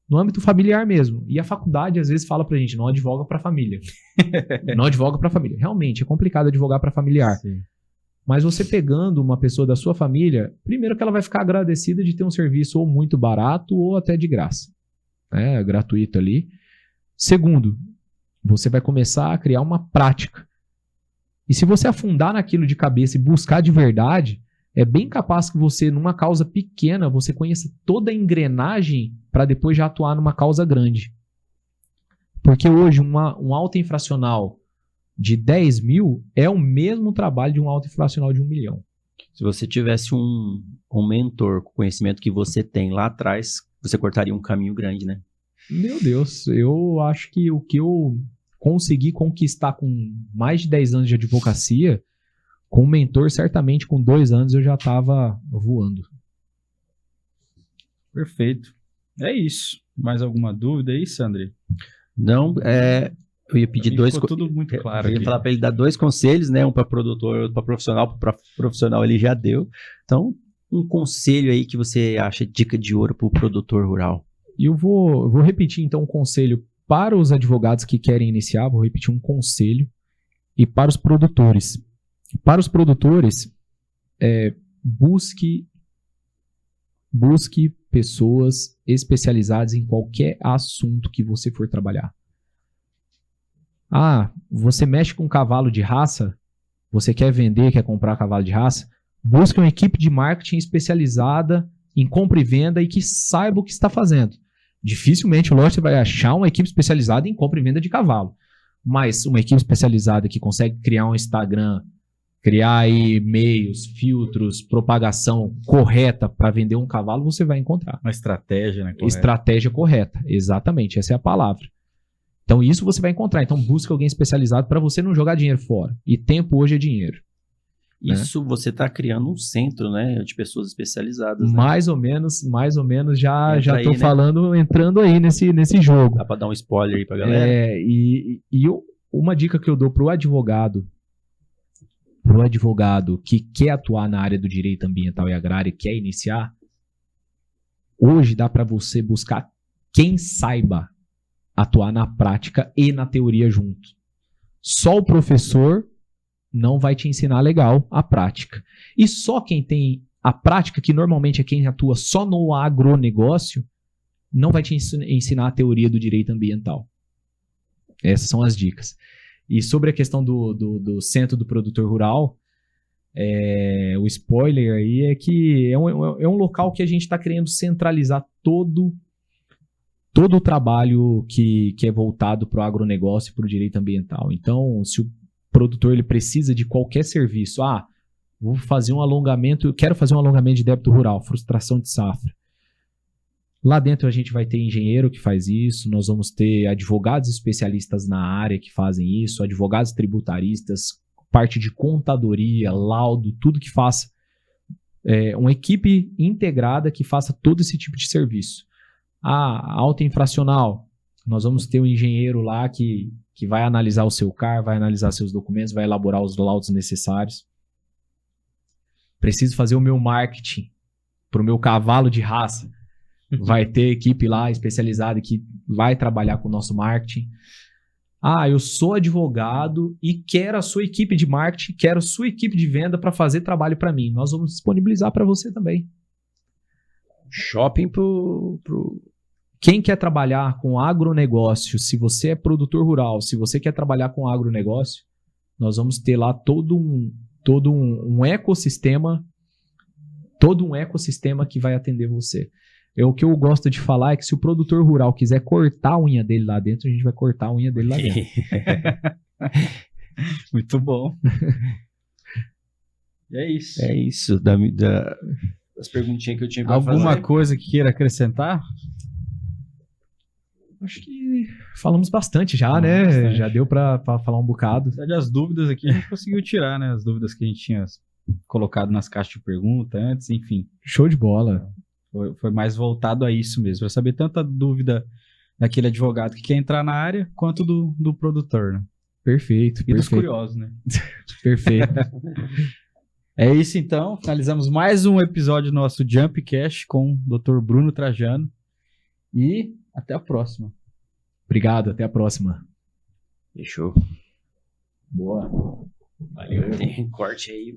no âmbito familiar mesmo. E a faculdade às vezes fala pra gente, não advoga para família. Não advoga para família. Realmente, é complicado advogar para familiar. Sim. Mas você pegando uma pessoa da sua família, primeiro que ela vai ficar agradecida de ter um serviço ou muito barato ou até de graça, né? Gratuito ali. Segundo, você vai começar a criar uma prática. E se você afundar naquilo de cabeça e buscar de verdade, é bem capaz que você, numa causa pequena, você conheça toda a engrenagem para depois já atuar numa causa grande. Porque hoje um auto infracional de 10 mil é o mesmo trabalho de um auto infracional de 1 milhão. Se você tivesse um mentor com o conhecimento que você tem lá atrás, você cortaria um caminho grande, né? Meu Deus, eu acho que o que eu consegui conquistar com mais de 10 anos de advocacia, com um mentor, certamente com 2 anos eu já estava voando. Perfeito. É isso. Mais alguma dúvida aí, Sandri? Não, eu ia pedir dois... Ficou tudo muito claro. Eu ia falar para ele dar 2 conselhos, né? Um para produtor, outro para profissional. Para profissional ele já deu. Então, um conselho aí que você acha dica de ouro para o produtor rural. E eu vou repetir então um conselho para os advogados que querem iniciar, vou repetir um conselho, e para os produtores. Para os produtores, busque pessoas especializadas em qualquer assunto que você for trabalhar. Você mexe com cavalo de raça? Você quer vender, quer comprar cavalo de raça? Busque uma equipe de marketing especializada em compra e venda e que saiba o que está fazendo. Dificilmente, lógico, você vai achar uma equipe especializada em compra e venda de cavalo. Mas uma equipe especializada que consegue criar um Instagram, criar aí e-mails, filtros, propagação correta para vender um cavalo, você vai encontrar. Uma estratégia, né? Estratégia correta, exatamente, essa é a palavra. Então isso você vai encontrar. Então busca alguém especializado para você não jogar dinheiro fora. E tempo hoje é dinheiro. Isso, né? Você está criando um centro, né, de pessoas especializadas. Né? Mais ou menos já estou né? falando, entrando aí nesse jogo. Dá para dar um spoiler aí para galera? Uma dica que eu dou para o advogado pro advogado que quer atuar na área do direito ambiental e agrário e quer iniciar, hoje dá para você buscar quem saiba atuar na prática e na teoria junto. Só o professor não vai te ensinar legal a prática. E só quem tem a prática, que normalmente é quem atua só no agronegócio, não vai te ensinar a teoria do direito ambiental. Essas são as dicas. E sobre a questão do centro do produtor rural, o spoiler aí é que é um local que a gente está querendo centralizar todo o trabalho que é voltado para o agronegócio e para o direito ambiental. Então, se o produtor ele precisa de qualquer serviço, vou fazer um alongamento, eu quero fazer um alongamento de débito rural, frustração de safra. Lá dentro a gente vai ter engenheiro que faz isso, nós vamos ter advogados especialistas na área que fazem isso, advogados tributaristas, parte de contadoria, laudo, tudo que faça. Uma equipe integrada que faça todo esse tipo de serviço. A alta infracional, nós vamos ter um engenheiro lá que vai analisar o seu CAR, vai analisar seus documentos, vai elaborar os laudos necessários. Preciso fazer o meu marketing para o meu cavalo de raça. Vai ter equipe lá especializada que vai trabalhar com o nosso marketing. Eu sou advogado e quero a sua equipe de marketing, quero a sua equipe de venda para fazer trabalho para mim. Nós vamos disponibilizar para você também. Shopping pro... Quem quer trabalhar com agronegócio, se você é produtor rural, se você quer trabalhar com agronegócio, nós vamos ter lá todo um ecossistema, que vai atender você. O que eu gosto de falar é que se o produtor rural quiser cortar a unha dele lá dentro, a gente vai cortar a unha dele lá dentro. Muito bom. E é isso. É isso, das perguntinhas que eu tinha para fazer. Alguma coisa que queira acrescentar? Acho que falamos bastante já, né? Bastante. Já deu para falar um bocado. As dúvidas aqui a gente conseguiu tirar, né? As dúvidas que a gente tinha colocado nas caixas de pergunta antes, enfim. Show de bola. Foi mais voltado a isso mesmo, para saber tanta dúvida daquele advogado que quer entrar na área, quanto do produtor, né? Perfeito. E dos curiosos, né? Perfeito. É isso então, finalizamos mais um episódio do nosso Jumpcast com o Dr. Bruno Trajano e até a próxima. Obrigado, até a próxima. Fechou. Boa. Valeu. Tem um corte aí.